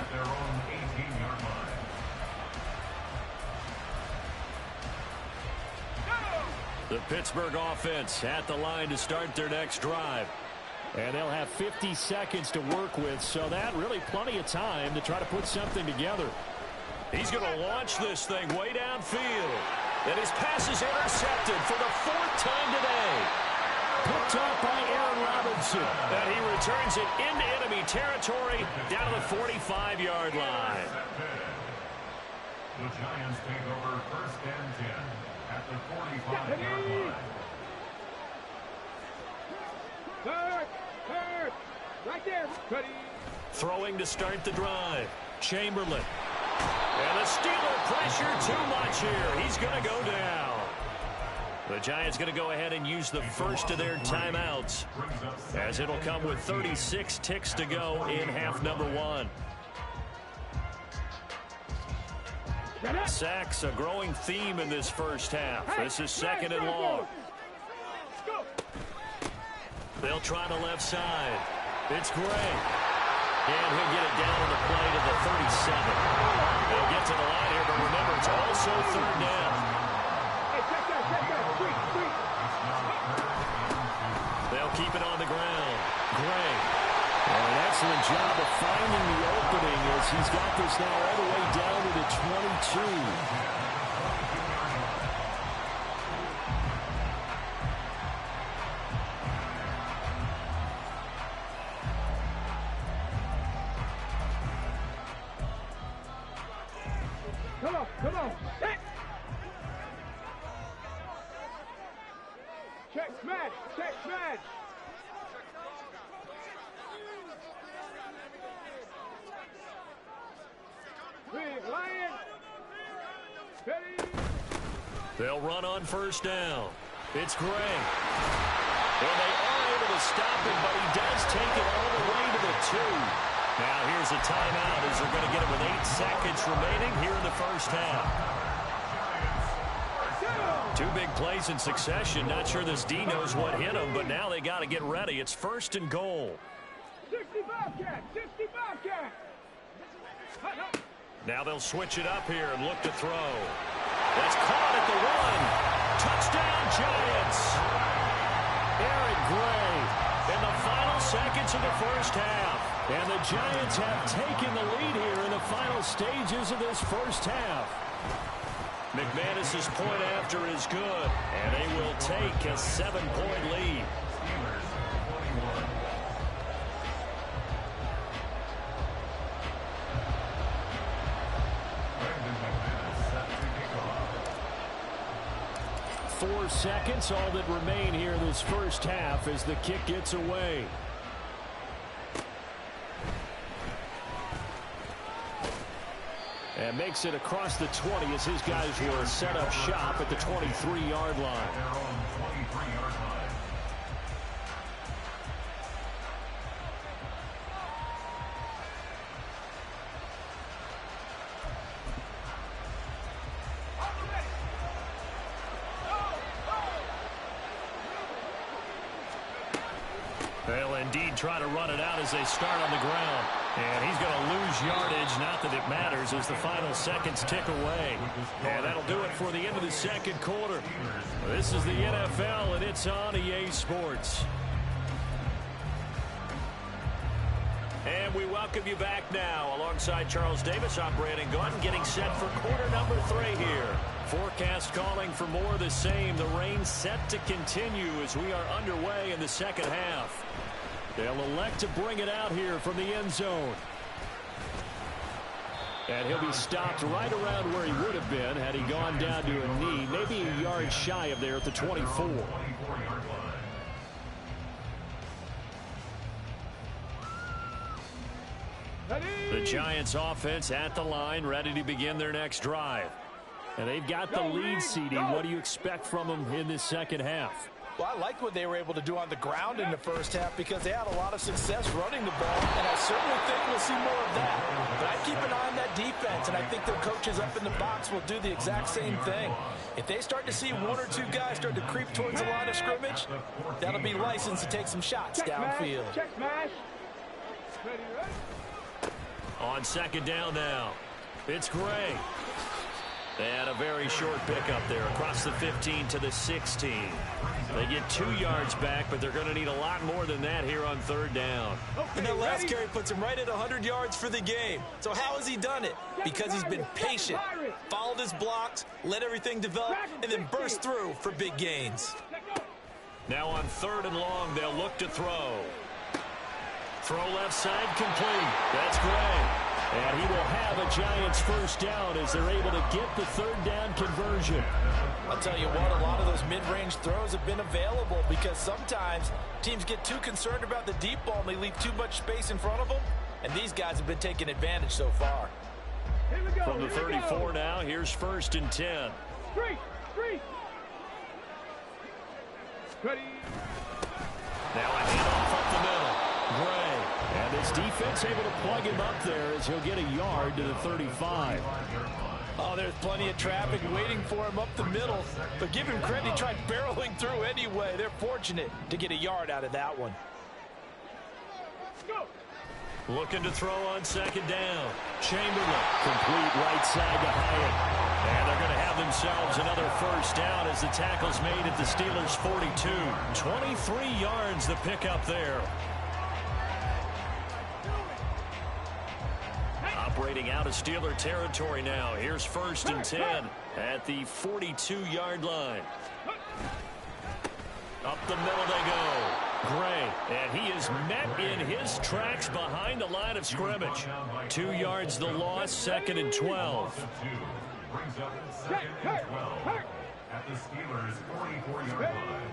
The Pittsburgh offense at the line to start their next drive. And they'll have 50 seconds to work with, so that really plenty of time to try to put something together. He's going to launch this thing way downfield. And his pass is intercepted for the 4th time today. Picked off by Aaron Robinson. And he returns it into enemy territory down to the 45-yard line. The Giants take over 1st and 10 at the 45-yard line. Third, right there, Cuddy. Throwing to start the drive. Chamberlain. And the Steeler pressure too much here. He's going to go down. The Giants going to go ahead and use the first of their timeouts, as it'll come with 36 ticks to go in half number 1. Sacks a growing theme in this first half. This is 2nd and long. They'll try the left side. It's Gray. And he'll get it down on the play to the 37. They'll get to the line here, but remember, it's also 3rd down. They'll keep it on the ground. Gray. And an excellent job of finding the opening as he's got this now all the way down to the 22. Come on. Hey. Check smash. Big Lion. Ready. They'll run on 1st down. It's Gray. And they are able to stop him, but he does take it all the way to the 2. Now here's a timeout as they're going to get it with 8 seconds remaining here in the first half. 2 big plays in succession. Not sure this D knows what hit him, but now they got to get ready. It's 1st and goal. 60 Bobcat. Now they'll switch it up here and look to throw. That's caught at the 1. Touchdown, Giants. Eric Gray in the final seconds of the first half. And the Giants have taken the lead here in the final stages of this first half. McManus's point after is good, and they will take a 7-point lead. Four seconds, all that remain here this first half as the kick gets away. And makes it across the 20 as his guys will set up shop at the 23-yard line. They'll indeed try to run it out as they start on the ground. And he's going to lose yardage. Not that it matters as the final seconds tick away. And that'll do it for the end of the second quarter. This is the NFL, and it's on EA Sports. And And we welcome you back now alongside Charles Davis, I'm Brandon Gunn, getting set for quarter number 3 here. Forecast calling for more of the same. The rain set to continue as we are underway in the second half. They'll elect to bring it out here from the end zone. And he'll be stopped right around where he would have been had he gone down to a knee, maybe a yard shy of there at the 24. The Giants offense at the line, ready to begin their next drive. And they've got the lead, CD. What do you expect from them in this second half? Well, I like what they were able to do on the ground in the first half because they had a lot of success running the ball, and I certainly think we'll see more of that. But I keep an eye on that defense, and I think their coaches up in the box will do the exact same thing. If they start to see 1 or 2 guys start to creep towards the line of scrimmage, that'll be licensed to take some shots downfield. Check smash. On second down now, it's Gray. And a very short pickup there across the 15 to the 16. They get 2 yards back, but they're going to need a lot more than that here on third down. And that last carry puts him right at 100 yards for the game. So how has he done it? Because he's been patient, followed his blocks, let everything develop, and then burst through for big gains. Now on third and long, they'll look to throw. Throw left side complete. That's Gray. And he will have a Giants first down as they're able to get the third down conversion. I'll tell you what, a lot of those mid-range throws have been available because sometimes teams get too concerned about the deep ball and they leave too much space in front of them. And these guys have been taking advantage so far. From the 34 now, here's first and 10. Street. Ready. Now a handoff up the middle. Gray. And his defense able to plug him up there as he'll get a yard to the 35. Oh, there's plenty of traffic waiting for him up the middle. But give him credit, he tried barreling through anyway. They're fortunate to get a yard out of that one. Go. Looking to throw on second down. Chamberlain. Complete right side to Hyatt. And they're going to have themselves another first down as the tackle's made at the Steelers' 42. 23 yards the pickup there. Operating out of Steeler territory now. Here's first and 10 at the 42-yard line. Up the middle they go. Gray, and he is met in his tracks behind the line of scrimmage. 2 yards the loss, second and 12. Brings up second and 12 at the Steelers' 44-yard line.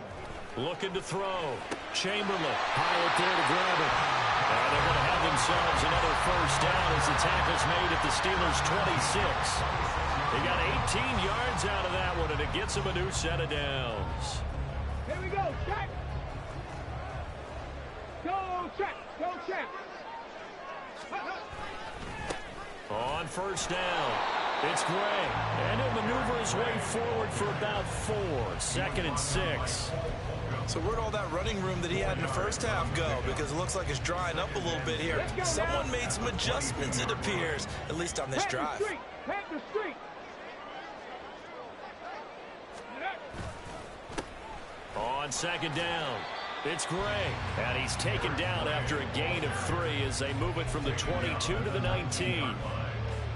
Looking to throw. Chamberlain, Hyatt there to grab it. And they're going to have themselves another first down as the tackle's made at the Steelers' 26. They got 18 yards out of that one, and it gets them a new set of downs. Here we go, check. Go check. On first down, it's Gray. And he'll maneuver his way forward for about 4. Second and 6. So where'd all that running room that he had in the first half go? Because it looks like it's drying up a little bit here. Someone made some adjustments, it appears, at least on this drive. Head the street. On second down, it's Gray. And he's taken down after a gain of 3 as they move it from the 22 to the 19.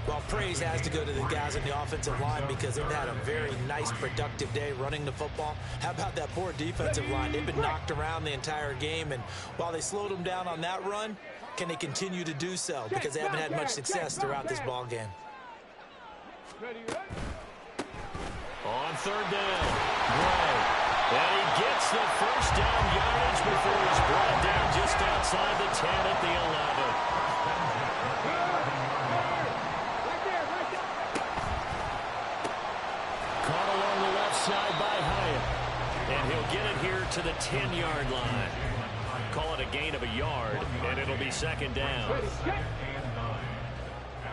Well, praise has to go to the guys on the offensive line because they've had a very nice, productive day running the football. How about that poor defensive line? They've been knocked around the entire game, and while they slowed them down on that run, can they continue to do so? Because they haven't had much success throughout this ball game. On third down, Gray. And he gets the first down yardage before he's brought down just outside the 10 at the 11. Caught along the left side by Hyatt. And he'll get it here to the 10-yard line. Call it a gain of a yard, and it'll be second down. At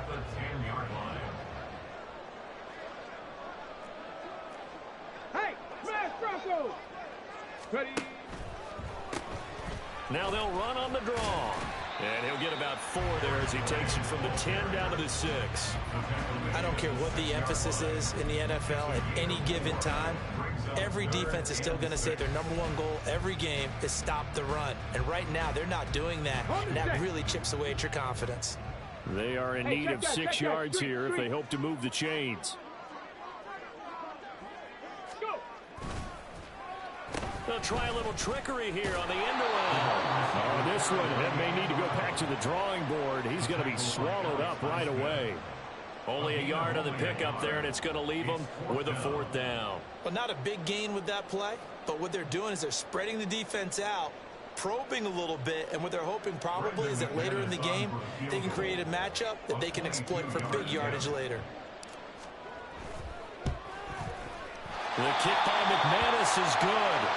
the 10-yard line. Hey, smash Bronco. Ready. Now they'll run on the draw. And he'll get about 4 there as he takes it from the 10 down to the 6. I don't care what the emphasis is in the NFL at any given time. every defense is still going to say their #1 goal every game is stop the run. And right now, they're not doing that, and that really chips away at your confidence. They are in need of 6 yards here if they hope to move the chains. They'll try a little trickery here on the end around. Oh, this one may need to go back to the drawing board. He's going to be swallowed up right away. Only a yard on the pickup there, and it's going to leave them with a 4th down. Well, not a big gain with that play, but what they're doing is they're spreading the defense out, probing a little bit, and what they're hoping probably is that later in the game, they can create a matchup that they can exploit for big yardage later. The kick by McManus is good.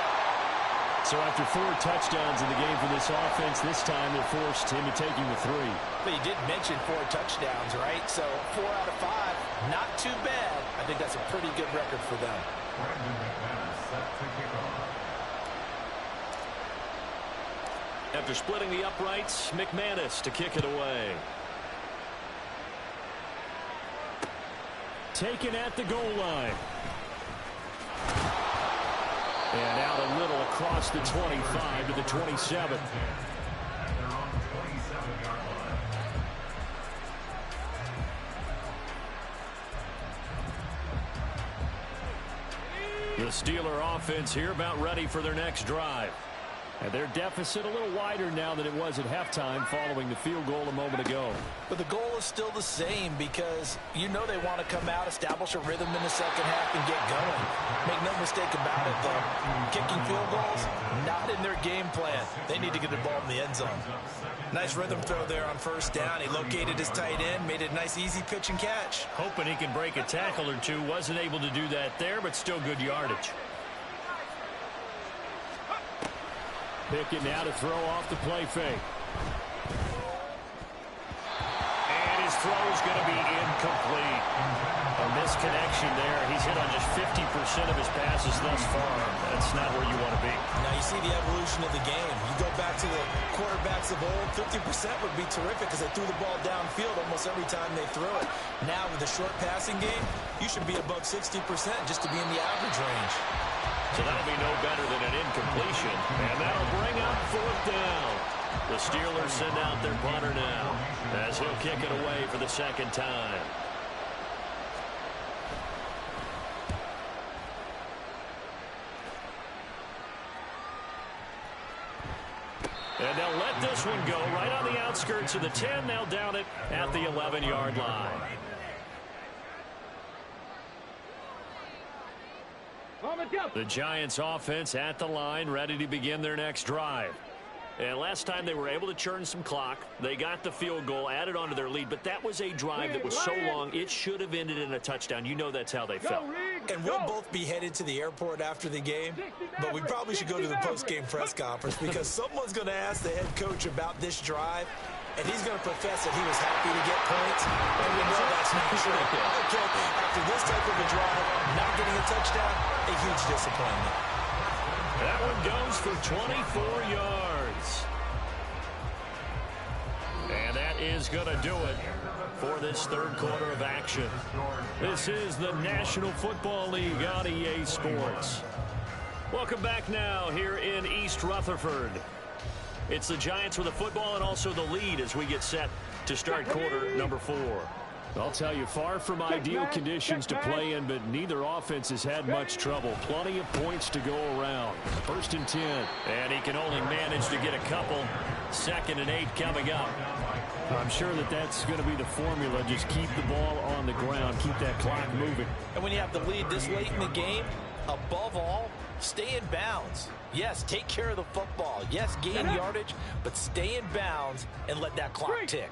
So after 4 touchdowns in the game for this offense, this time they're forced into taking the 3. But you did mention 4 touchdowns, right? So 4 out of 5, not too bad. I think that's a pretty good record for them. After splitting the uprights, McManus to kick it away. Taken at the goal line. And out a little across the 25 to the 27. The Steeler offense here about ready for their next drive. And their deficit a little wider now than it was at halftime following the field goal a moment ago. But the goal is still the same because you know they want to come out, establish a rhythm in the second half, and get going. Make no mistake about it, though. Kicking field goals, not in their game plan. They need to get the ball in the end zone. Nice rhythm throw there on 1st down. He located his tight end, made it a nice, easy pitch and catch. Hoping he can break a tackle or two. Wasn't able to do that there, but still good yardage. Pickett now to throw off the play fake. And his throw is going to be incomplete. A misconnection there. He's hit on just 50% of his passes thus far. That's not where you want to be. Now you see the evolution of the game. You go back to the quarterbacks of old, 50% would be terrific because they threw the ball downfield almost every time they threw it. Now with the short passing game, you should be above 60% just to be in the average range. So that'll be no better than an incompletion. And that'll bring up 4th down. The Steelers send out their punter now as he'll kick it away for the 2nd time. And they'll let this one go right on the outskirts of the 10. They'll down it at the 11-yard line. The Giants offense at the line, ready to begin their next drive. And last time they were able to churn some clock. They got the field goal, added on to their lead, but that was a drive that was so long, it should have ended in a touchdown. You know that's how they felt. And we'll both be headed to the airport after the game, but we probably should go to the post-game press conference because someone's going to ask the head coach about this drive, and he's going to profess that he was happy to get points, and we know that's not true. Okay, after this type of a drive, not getting a touchdown, a huge disappointment. That one goes for 24 yards. And that is going to do it for this 3rd quarter of action. This is the National Football League on EA Sports. Welcome back now here in East Rutherford. It's the Giants with the football and also the lead as we get set to start quarter number 4. I'll tell you, far from ideal conditions to play in, but neither offense has had much trouble. Plenty of points to go around. 1st and 10. And he can only manage to get a couple. 2nd and 8 coming up. I'm sure that that's going to be the formula. Just keep the ball on the ground. Keep that clock moving. And when you have the lead this late in the game, above all, stay in bounds. Yes, take care of the football. Yes, gain yardage, but stay in bounds and let that clock tick.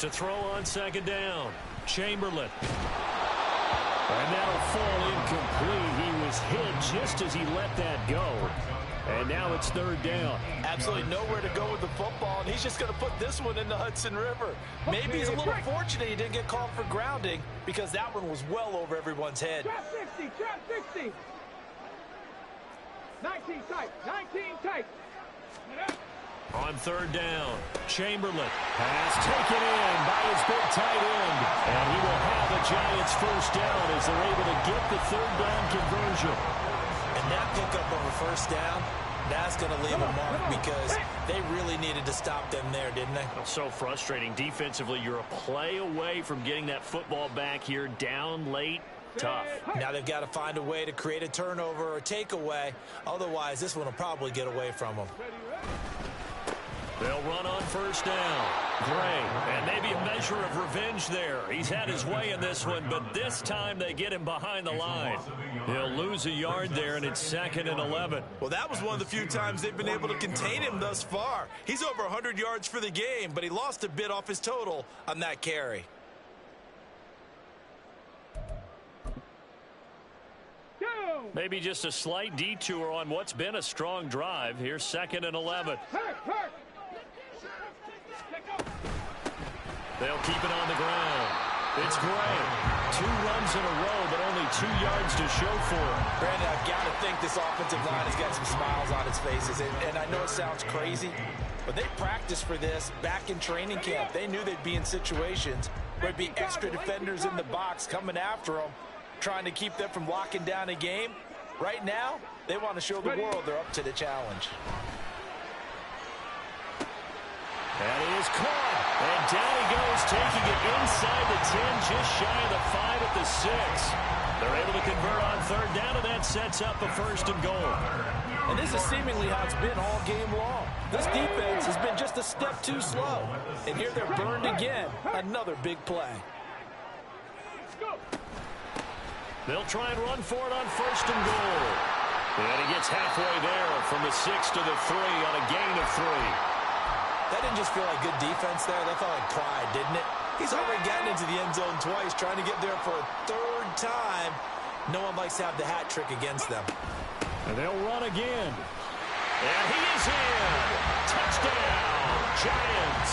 To throw on 2nd down, Chamberlain. And that'll fall incomplete. He was hit just as he let that go. And now it's 3rd down. Absolutely nowhere to go with the football, and he's just going to put this one in the Hudson River. Maybe he's a little fortunate he didn't get called for grounding because that one was well over everyone's head. Trap 60, trap 60. 19 tight, 19 tight. On third down, Chamberlain. Pass taken in by his big tight end. And he will have a Giants first down as they're able to get the third down conversion. And that pickup of a first down, that's going to leave a mark because they really needed to stop them there, didn't they? So frustrating. Defensively, you're a play away from getting that football back here down late. Tough. Now they've got to find a way to create a turnover or takeaway. Otherwise, this one will probably get away from them. They'll run on first down. Gray, and maybe a measure of revenge there. He's had his way in this one, but this time they get him behind the line. He'll lose a yard there, and it's 2nd and 11. Well, that was one of the few times they've been able to contain him thus far. He's over 100 yards for the game, but he lost a bit off his total on that carry. Maybe just a slight detour on what's been a strong drive. Here's 2nd and 11. They'll keep it on the ground. It's Gray. 2 runs in a row, but only 2 yards to show for it. Brandon, I've got to think this offensive line has got some smiles on its faces. And I know it sounds crazy, but they practiced for this back in training camp. They knew they'd be in situations where there'd be extra defenders in the box coming after them, trying to keep them from locking down a game. Right now, they want to show the world they're up to the challenge. And he is caught. And down he goes, taking it inside the 10, just shy of the 5 at the 6. They're able to convert on third down, and that sets up a 1st and goal. And this is seemingly how it's been all game long. This defense has been just a step too slow. And here they're burned again. Another big play. They'll try and run for it on 1st and goal. And he gets halfway there from the 6 to the 3 on a gain of 3. That didn't just feel like good defense there. That felt like pride, didn't it? He's already gotten into the end zone twice, trying to get there for a 3rd time. No one likes to have the hat trick against them. And they'll run again. And he is in. Touchdown, Giants.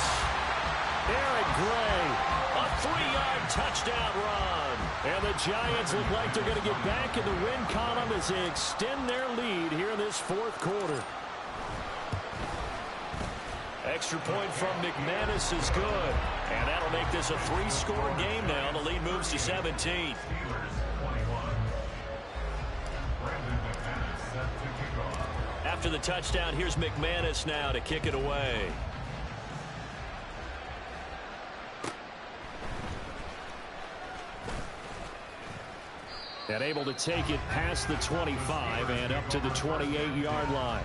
Eric Gray, a 3-yard touchdown run. And the Giants look like they're going to get back in the win column as they extend their lead here in this 4th quarter. Extra point from McManus is good. And that'll make this a 3-score game now. The lead moves to 17. After the touchdown, here's McManus now to kick it away. And able to take it past the 25 and up to the 28-yard line.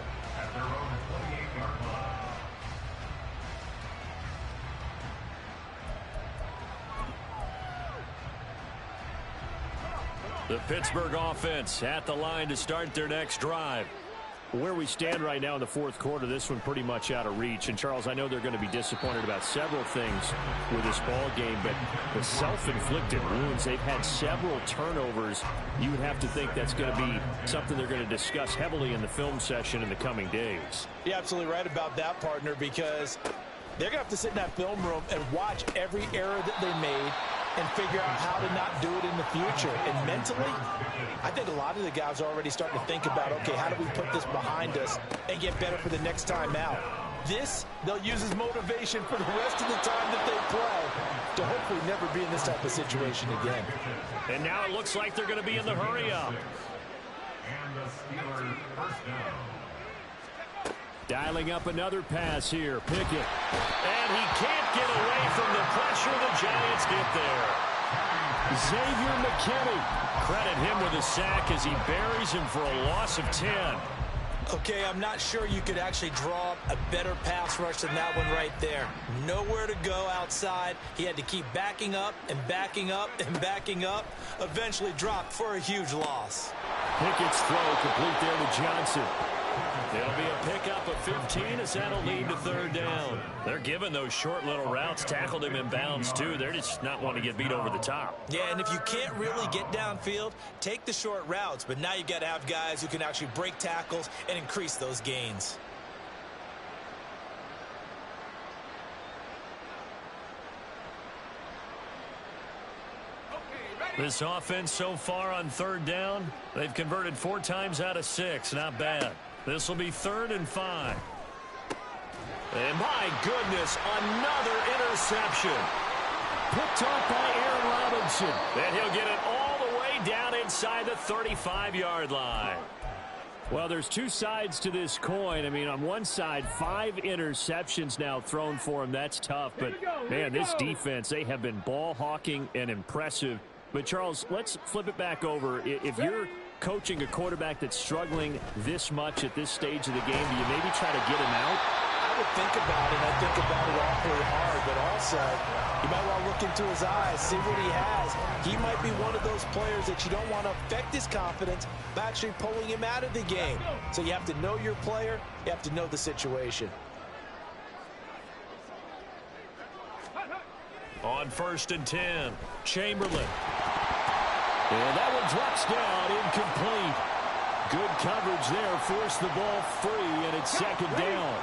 The Pittsburgh offense at the line to start their next drive. Where we stand right now in the 4th quarter, this one pretty much out of reach. And, Charles, I know they're going to be disappointed about several things with this ball game, but the self-inflicted wounds, they've had several turnovers. You would have to think that's going to be something they're going to discuss heavily in the film session in the coming days. You're absolutely right about that, partner, because they're going to have to sit in that film room and watch every error that they made and figure out how to not do it in the future. And mentally, I think a lot of the guys are already starting to think about, okay, how do we put this behind us and get better for the next time out? This, they'll use as motivation for the rest of the time that they play to hopefully never be in this type of situation again. And now it looks like they're going to be in the hurry-up. And the Steelers first down. Dialing up another pass here. Pickett. And he can't get away from the pressure. The Giants get there. Xavier McKinney. Credit him with a sack as he buries him for a loss of 10. Okay, I'm not sure you could actually draw up a better pass rush than that one right there. Nowhere to go outside. He had to keep backing up and backing up and backing up. Eventually dropped for a huge loss. Pickett's throw complete there to Johnson. There'll be a pickup of 15 as that'll lead to 3rd down. They're giving those short little routes. Tackled him in bounds, too. They're just not wanting to get beat over the top. Yeah, and if you can't really get downfield, take the short routes. But now you've got to have guys who can actually break tackles and increase those gains. This offense so far on 3rd down, they've converted 4 times out of 6. Not bad. This will be 3rd and 5. And my goodness, another interception. Picked up by Aaron Robinson. And he'll get it all the way down inside the 35-yard line. Well, there's two sides to this coin. I mean, on one side, 5 interceptions now thrown for him. That's tough. But, man, this defense, they have been ball hawking and impressive. But, Charles, let's flip it back over. If you're coaching a quarterback that's struggling this much at this stage of the game, do you maybe try to get him out? I would think about it. I think about it awfully hard, but also you might want to look into his eyes, see what he has. He might be one of those players that you don't want to affect his confidence by actually pulling him out of the game. So you have to know your player. You have to know the situation. On 1st and 10, Chamberlain. And that one drops down, incomplete. Good coverage there, forced the ball free, and it's 2nd down.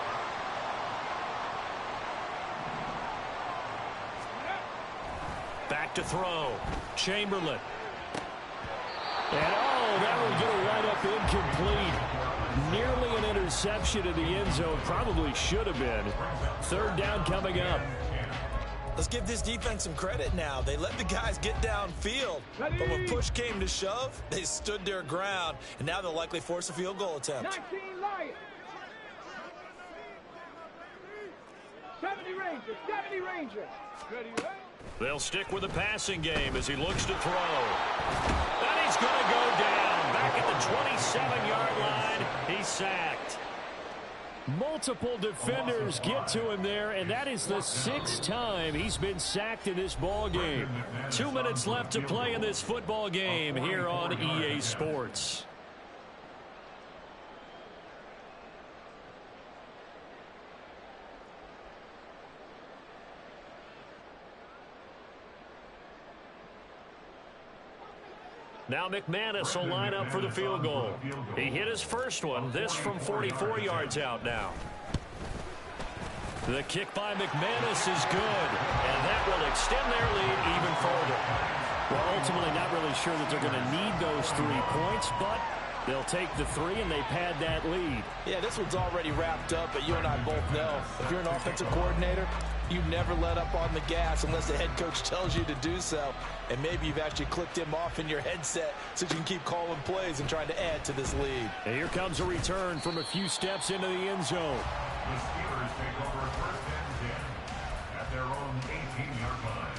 Back to throw. Chamberlain. And, that one going to wind up incomplete. Nearly an interception in the end zone. Probably should have been. 3rd down coming up. Let's give this defense some credit now. They let the guys get downfield. But when push came to shove, they stood their ground. And now they'll likely force a field goal attempt. 19 Lions. 70 Rangers. 70 Rangers. Ready, right? They'll stick with the passing game as he looks to throw. And he's going to go down. Back at the 27-yard line. He's sacked. Multiple defenders get to him there, and that is the 6th time he's been sacked in this ball game. 2 minutes left to play in this football game here on EA Sports. Now McManus will line up for the field goal. He hit his first one. This from 44 yards out now. The kick by McManus is good, and that will extend their lead even further. Well, ultimately not really sure that they're going to need those 3 points, but they'll take the 3 and they pad that lead. Yeah, this one's already wrapped up, but you and I both know if you're an offensive coordinator, you never let up on the gas unless the head coach tells you to do so. And maybe you've actually clicked him off in your headset so you can keep calling plays and trying to add to this lead. And here comes a return from a few steps into the end zone. The Steelers take over 1st and 10 at their own 18-yard line.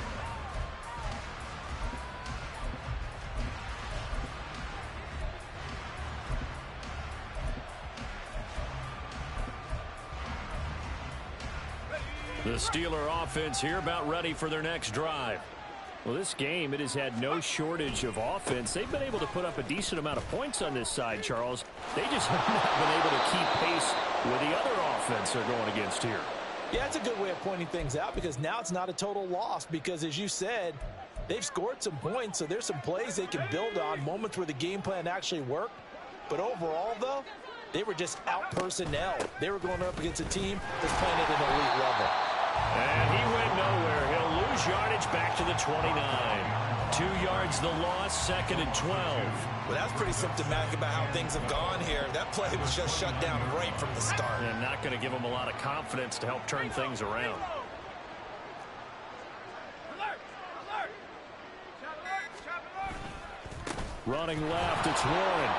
The Steeler offense here about ready for their next drive. Well, this game, it has had no shortage of offense. They've been able to put up a decent amount of points on this side, Charles. They just have not been able to keep pace with the other offense they're going against here. Yeah, it's a good way of pointing things out because now it's not a total loss because, as you said, they've scored some points, so there's some plays they can build on, moments where the game plan actually worked. But overall, though, they were just out personnel. They were going up against a team that's playing at an elite level. And he went nowhere. He'll lose yardage back to the 29. 2 yards the loss, 2nd and 12. Well, that's pretty symptomatic about how things have gone here. That play was just shut down right from the start. And not going to give them a lot of confidence to help turn things around. Running left, it's Warren.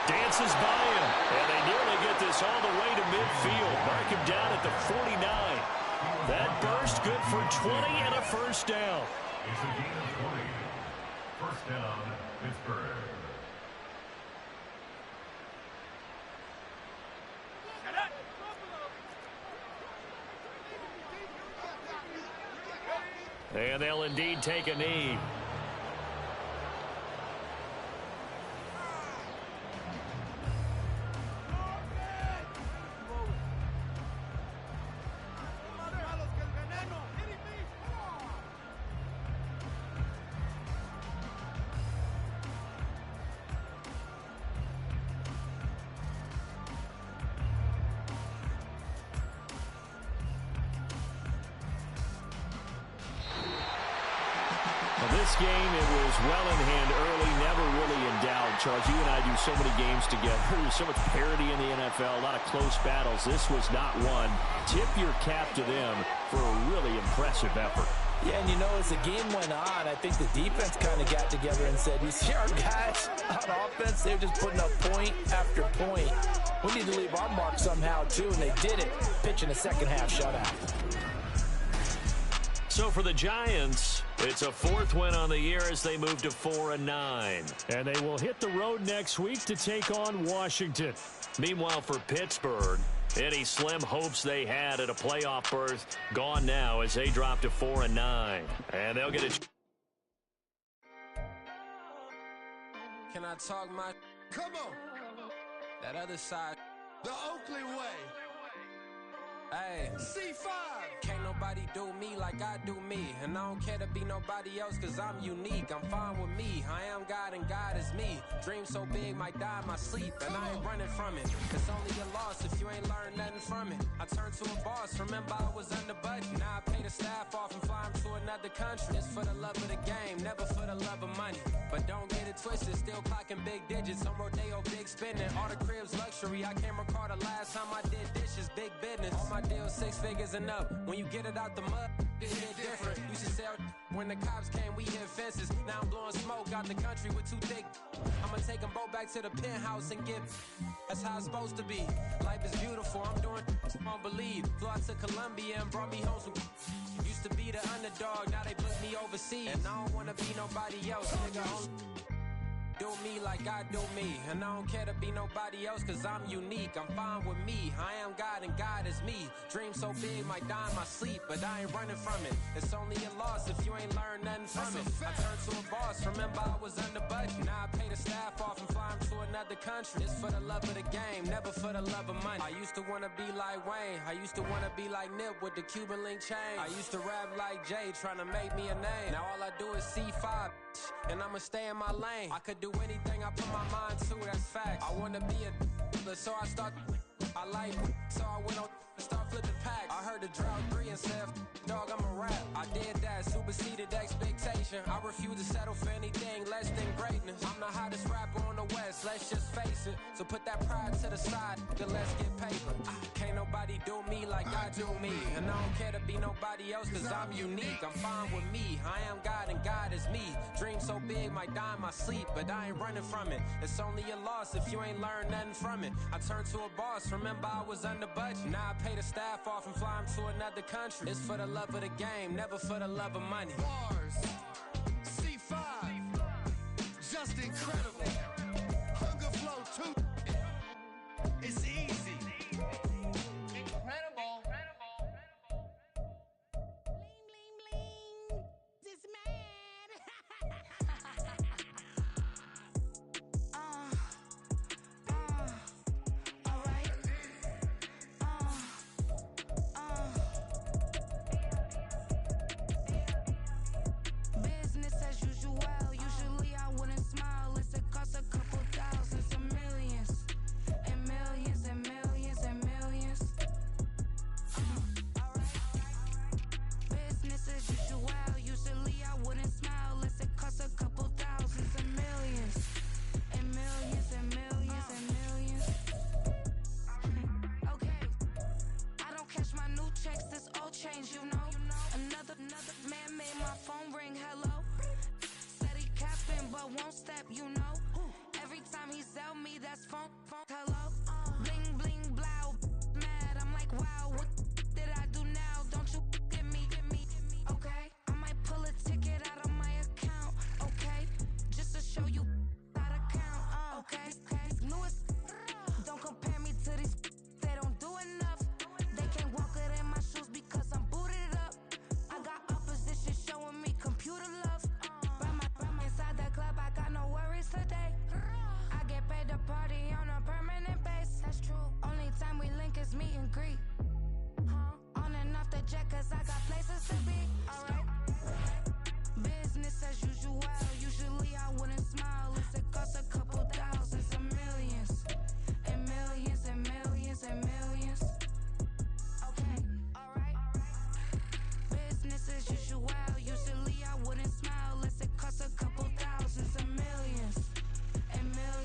Dances by him, and they nearly get this all the way to midfield. Mark him down at the 49. That burst good for 20 and a 1st down. It's a gain of 20. 1st down, Pittsburgh. And they'll indeed take a knee. This game, it was well in hand early, never really in doubt. Charles, you and I do so many games together. There's so much parity in the NFL, a lot of close battles. This was not one. Tip your cap to them for a really impressive effort. Yeah, and you know, as the game went on, I think the defense kind of got together and said, you see our guys on offense, they're just putting up point after point. We need to leave our mark somehow, too, and they did it, pitching a second-half shutout. So for the Giants, it's a 4th win on the year as they move to 4-9. And they will hit the road next week to take on Washington. Meanwhile, for Pittsburgh, any slim hopes they had at a playoff berth gone now as they drop to 4-9. And they'll get a... Can I talk my... Come on. That other side. The Oakley way. Hey. C5. Can't nobody do me like I do me. And I don't care to be nobody else cause I'm unique. I'm fine with me. I am God and God is me. Dream so big might die in my sleep. And I ain't running from it. It's only a loss if you ain't learned nothing from it. I turned to a boss. Remember I was under budget. Now I pay the staff off and fly them to another country. It's for the love of the game, never for the love of money. But don't get it twisted. Still clocking big digits. On Rodeo, big spending. All the cribs luxury. I can't recall the last time I did dishes. Big business. All my deals 6 figures and up. When you get it out the mud, it hit different. Used to sell when the cops came, we hit fences. Now I'm blowing smoke out the country with 2 thick. I'ma take them both back to the penthouse and get. That's how it's supposed to be. Life is beautiful. I'm doing won't believe. Flew out to Colombia and brought me home some. Used to be the underdog, now they put me overseas. And I don't wanna be nobody else, nigga. Do me like I do me. And I don't care to be nobody else cause I'm unique. I'm fine with me. I am God and God is me. Dream so big might die in my sleep, but I ain't running from it. It's only a loss if you ain't learned nothing from it. I turned to a boss. Remember I was under budget. Now I pay the staff off and fly them to another country. It's for the love of the game, never for the love of money. I used to wanna be like Wayne. I used to wanna be like Nip with the Cuban link chain. I used to rap like Jay, trying to make me a name. Now all I do is C5, and I'ma stay in my lane. I could do anything I put my mind to, that's facts. I wanna be a so I start. I like so I went on and start flipping packs. I heard the drought 3 and said, dog, I'm a rap. I did that, superseded expectation. I refuse to settle for anything less than greatness. I'm the hottest rapper on the West, let's just face it. So put that pride to the side, then let's get paper. Can't nobody do me like I do me. And I don't care to be nobody else cause I'm unique. I'm fine with me, I am God and God is me. Dream so big might die in my sleep, but I ain't running from it. It's only a loss if you ain't learned nothing from it. I turned to a boss, remember I was under budget. Now I pay the staff off and fly them to another country. It's for the love of the game, never for the love of money. Bars. C5. Just incredible. Hunger flow 2. It's easy. Incredible. Bling, bling, bling. This man. All right. Business as usual. Usually I wouldn't smile. It costs a couple thousands and millions. And millions and millions and millions. Business as usual. Usually I wouldn't smile. It costs a couple thousands and millions. And millions and millions and millions. Okay. I don't catch my new checks, this old change, you know. Another man made my phone ring, hello. Said he capping but won't step, you know. Every time he sell me, that's phone, hello. Bling, bling, blow, mad, I'm like, wow, what did I do now? Don't you get me, okay? I might pull a ticket out of my account, okay? Just to show you how to count, okay? Newest, don't compare me to these, they don't do enough. They can't walk it in my shoes because I'm booted up. I got opposition showing me computer love. From inside the club, I got no worries today. I get paid to party on a permanent base. That's true. Only time we link is meet and greet. On and off the jet, cause I got places to be. Alright. Business as usual. Usually I wouldn't smile. It costs a couple thousands and millions. And millions and millions and millions. Okay, alright. Business as usual. Usually I wouldn't smile. It costs a couple thousands and millions. And millions.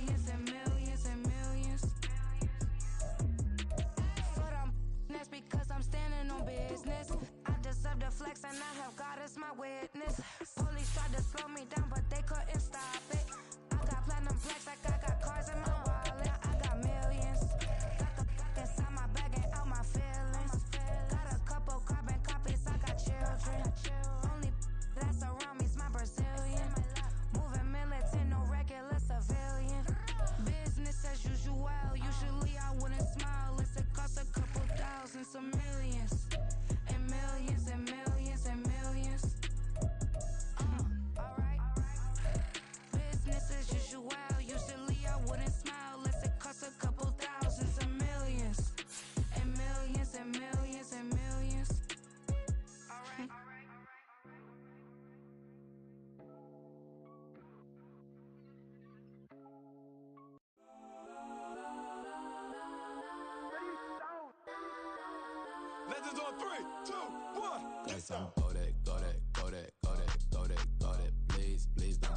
on 3, 2, 1. Cause I'm go that, go that, go that, go that, go that, go that. Please, please don't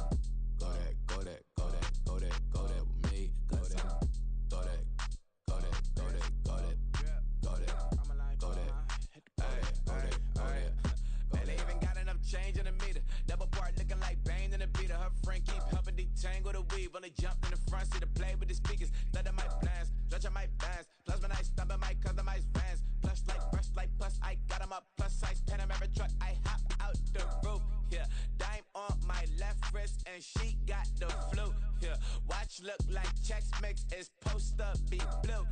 go that, go that, go that, go that, go that with me. Cause I'm go that, go that, go that, go that, go that, go that, go that. And they even got enough change in the meter. Double part looking like Bane in the beater. Her friend keep helping detangle the weave. Only jumped in the front seat to play with the speakers. Let them might blast, stretch my fans. Plus when I stop at my customized fans. Plus like brush like plus I got them up. Plus size Panamera truck. I hop out the roof. Yeah, dime on my left wrist and she got the flu. Yeah, watch look like Chex Mix is post up be blue.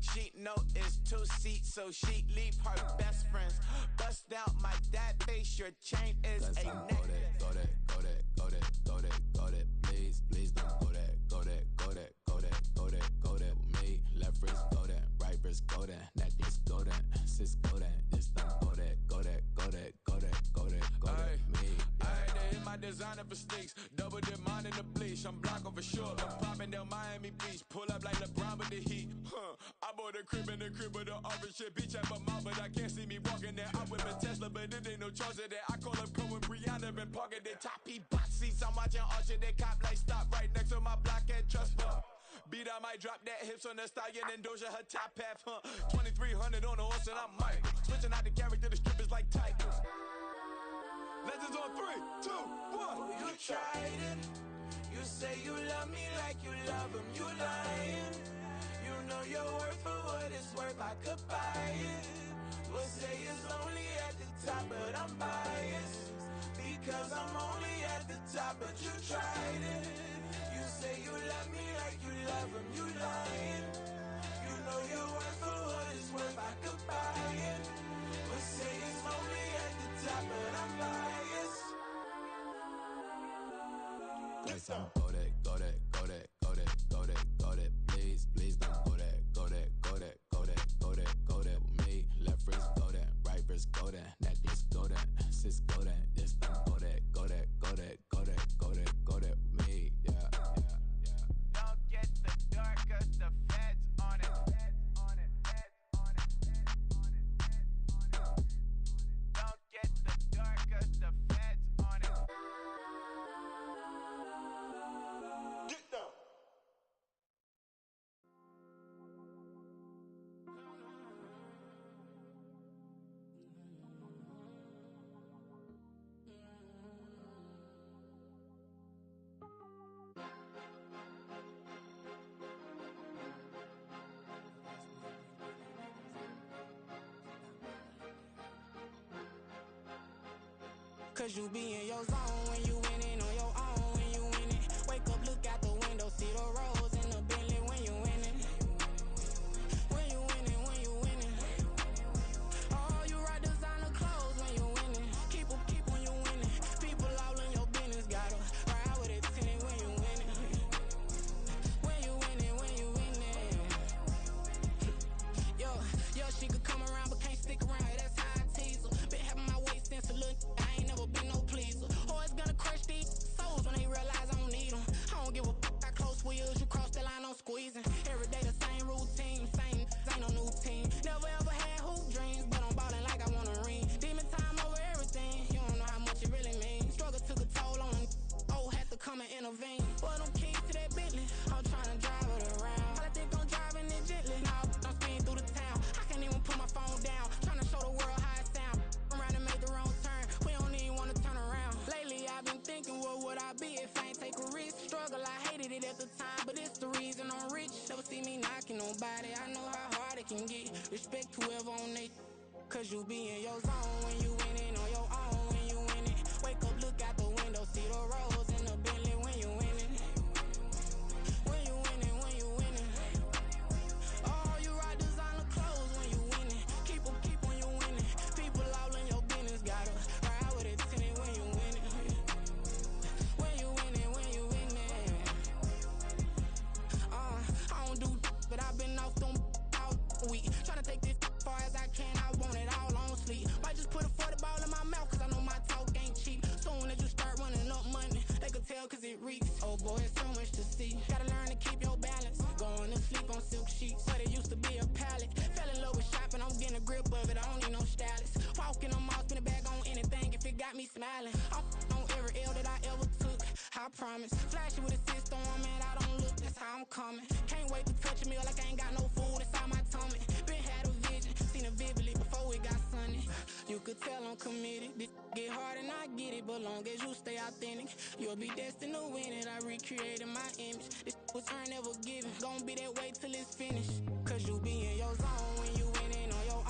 She know it's 2 seats, so she leave her best friends. Bust out my dad face, your chain is a necklace. Go that, go that, go that, go that, go that. Please, please don't go that, go that, go that, go that, go that, go that with me. Left wrist go that, right wrist go that, necklace go that, sis go that. Just don't go that, go that, go that, go that, go that, go that with me. I had to hit my designer for sneaks. Double dip mine in the bleach. I'm Blanco for sure. I'm popping down Miami Beach. Pull up like LeBron with the heat. I bought a crib in the crib with the orange shit. Beach at my mouth, but I can't see me walking there. I whip a Tesla, but it ain't no charge of that. I call up Cohen, Brianna, and parking the top box seats. I'm watching Archer, they cop like stop right next to my block and trust fund. Beat, I might drop that hips on the stallion and Doja her top half, 2300 on the horse and I'm Mike. Switching out the character, the strippers like Tigers. Legends on 3, 2, 1. You tried it. You say you love me like you love him. You lying. You know your worth for what it's worth. I could buy it. We'll say it's lonely at the top, but I'm biased because I'm only at the top. But you tried it. You say you love me like you love him. You lying. You know your worth for what it's worth. I could buy it. We'll say it's lonely at the top, but I'm biased. Cause I'm go that, go that, go that, go that, go that, go that. Please, please don't go that, go that, go that, go that, go that, go that with me. Left wrist go that, right wrist go that, necklace go that, sis go that. Just don't go that, go that, go that, go that, go that, go that with me. Yeah, yeah, yeah. Don't get the dark 'cause the feds on it. Don't get the dark 'cause the feds on it. Get down. Cause you be in your zone when you winning on your own when you winning. Wake up, look out the window, see the rose in the Bentley when you winning. When you winning, when you winning. Oh, you rock designer clothes when you winning. Keep when you winning. People all in your business, gotta ride with it tinted when you winning. When you winning, when you winning. Yo, she could come around but can't stick around. That's how I tease her. Been having my waist since a little. I ain't never been no pleaser. Always gonna crush these souls when they realize I don't need them. I don't give a fuck how close we is. You cross the line, I'm squeezing. Every day the same routine, same, ain't no new team. Never ever had hoop dreams, but I'm ballin' like I want a ring. Demon time over everything. You don't know how much it really means. Struggle took a toll on them. Oh, had to come and intervene. Boy, them keys to that Bentley. I'm tryna drive it around. I think I'm driving it gently. Now I'm speeding through the town. I can't even put my phone down. Tryna show the world how it sound. Around and made the wrong turn. We don't even wanna turn around. Lately I've been thinking, what would I be if I ain't take a risk? Struggle, I hated it at the time, but it's the reason I'm rich. Never see me knocking nobody. I know how hard it can get. Respect whoever on they. Cause you be in your zone when you winning on your own when you winning. Wake up, look out the window, see the rose in the Bentley when you winning. When you winning, when you winning. Oh, you rock designer clothes when you winning. Keep when you winning. People all in your business, gotta ride with it tinted when you winning. When you winning, when you winning. I don't do but I've been off them all week. Tryna take this far as I can, I want it all on sleep. Might just put a 40 ball in my mouth, cause I know my talk ain't cheap. Soon as you start running up money, they could tell cause it reeks. Oh boy, it's so much to see. Gotta learn to keep your balance. Going to sleep on silk sheets, but it used to be a pallet. Fell in love with shopping, I'm getting a grip of it, I don't need no skin on all, spin it back on anything if it got me smiling. I'm on every L that I ever took, I promise. Flashy with a system, man, I don't look, that's how I'm coming. Can't wait to touch a meal like I ain't got no food inside my tummy. Been had a vision, seen it vividly before it got sunny. You could tell I'm committed. This get hard and I get it, but long as you stay authentic, you'll be destined to win it. I recreated my image. This was earned, never given. Gonna be that way till it's finished. Cause you be in your zone when you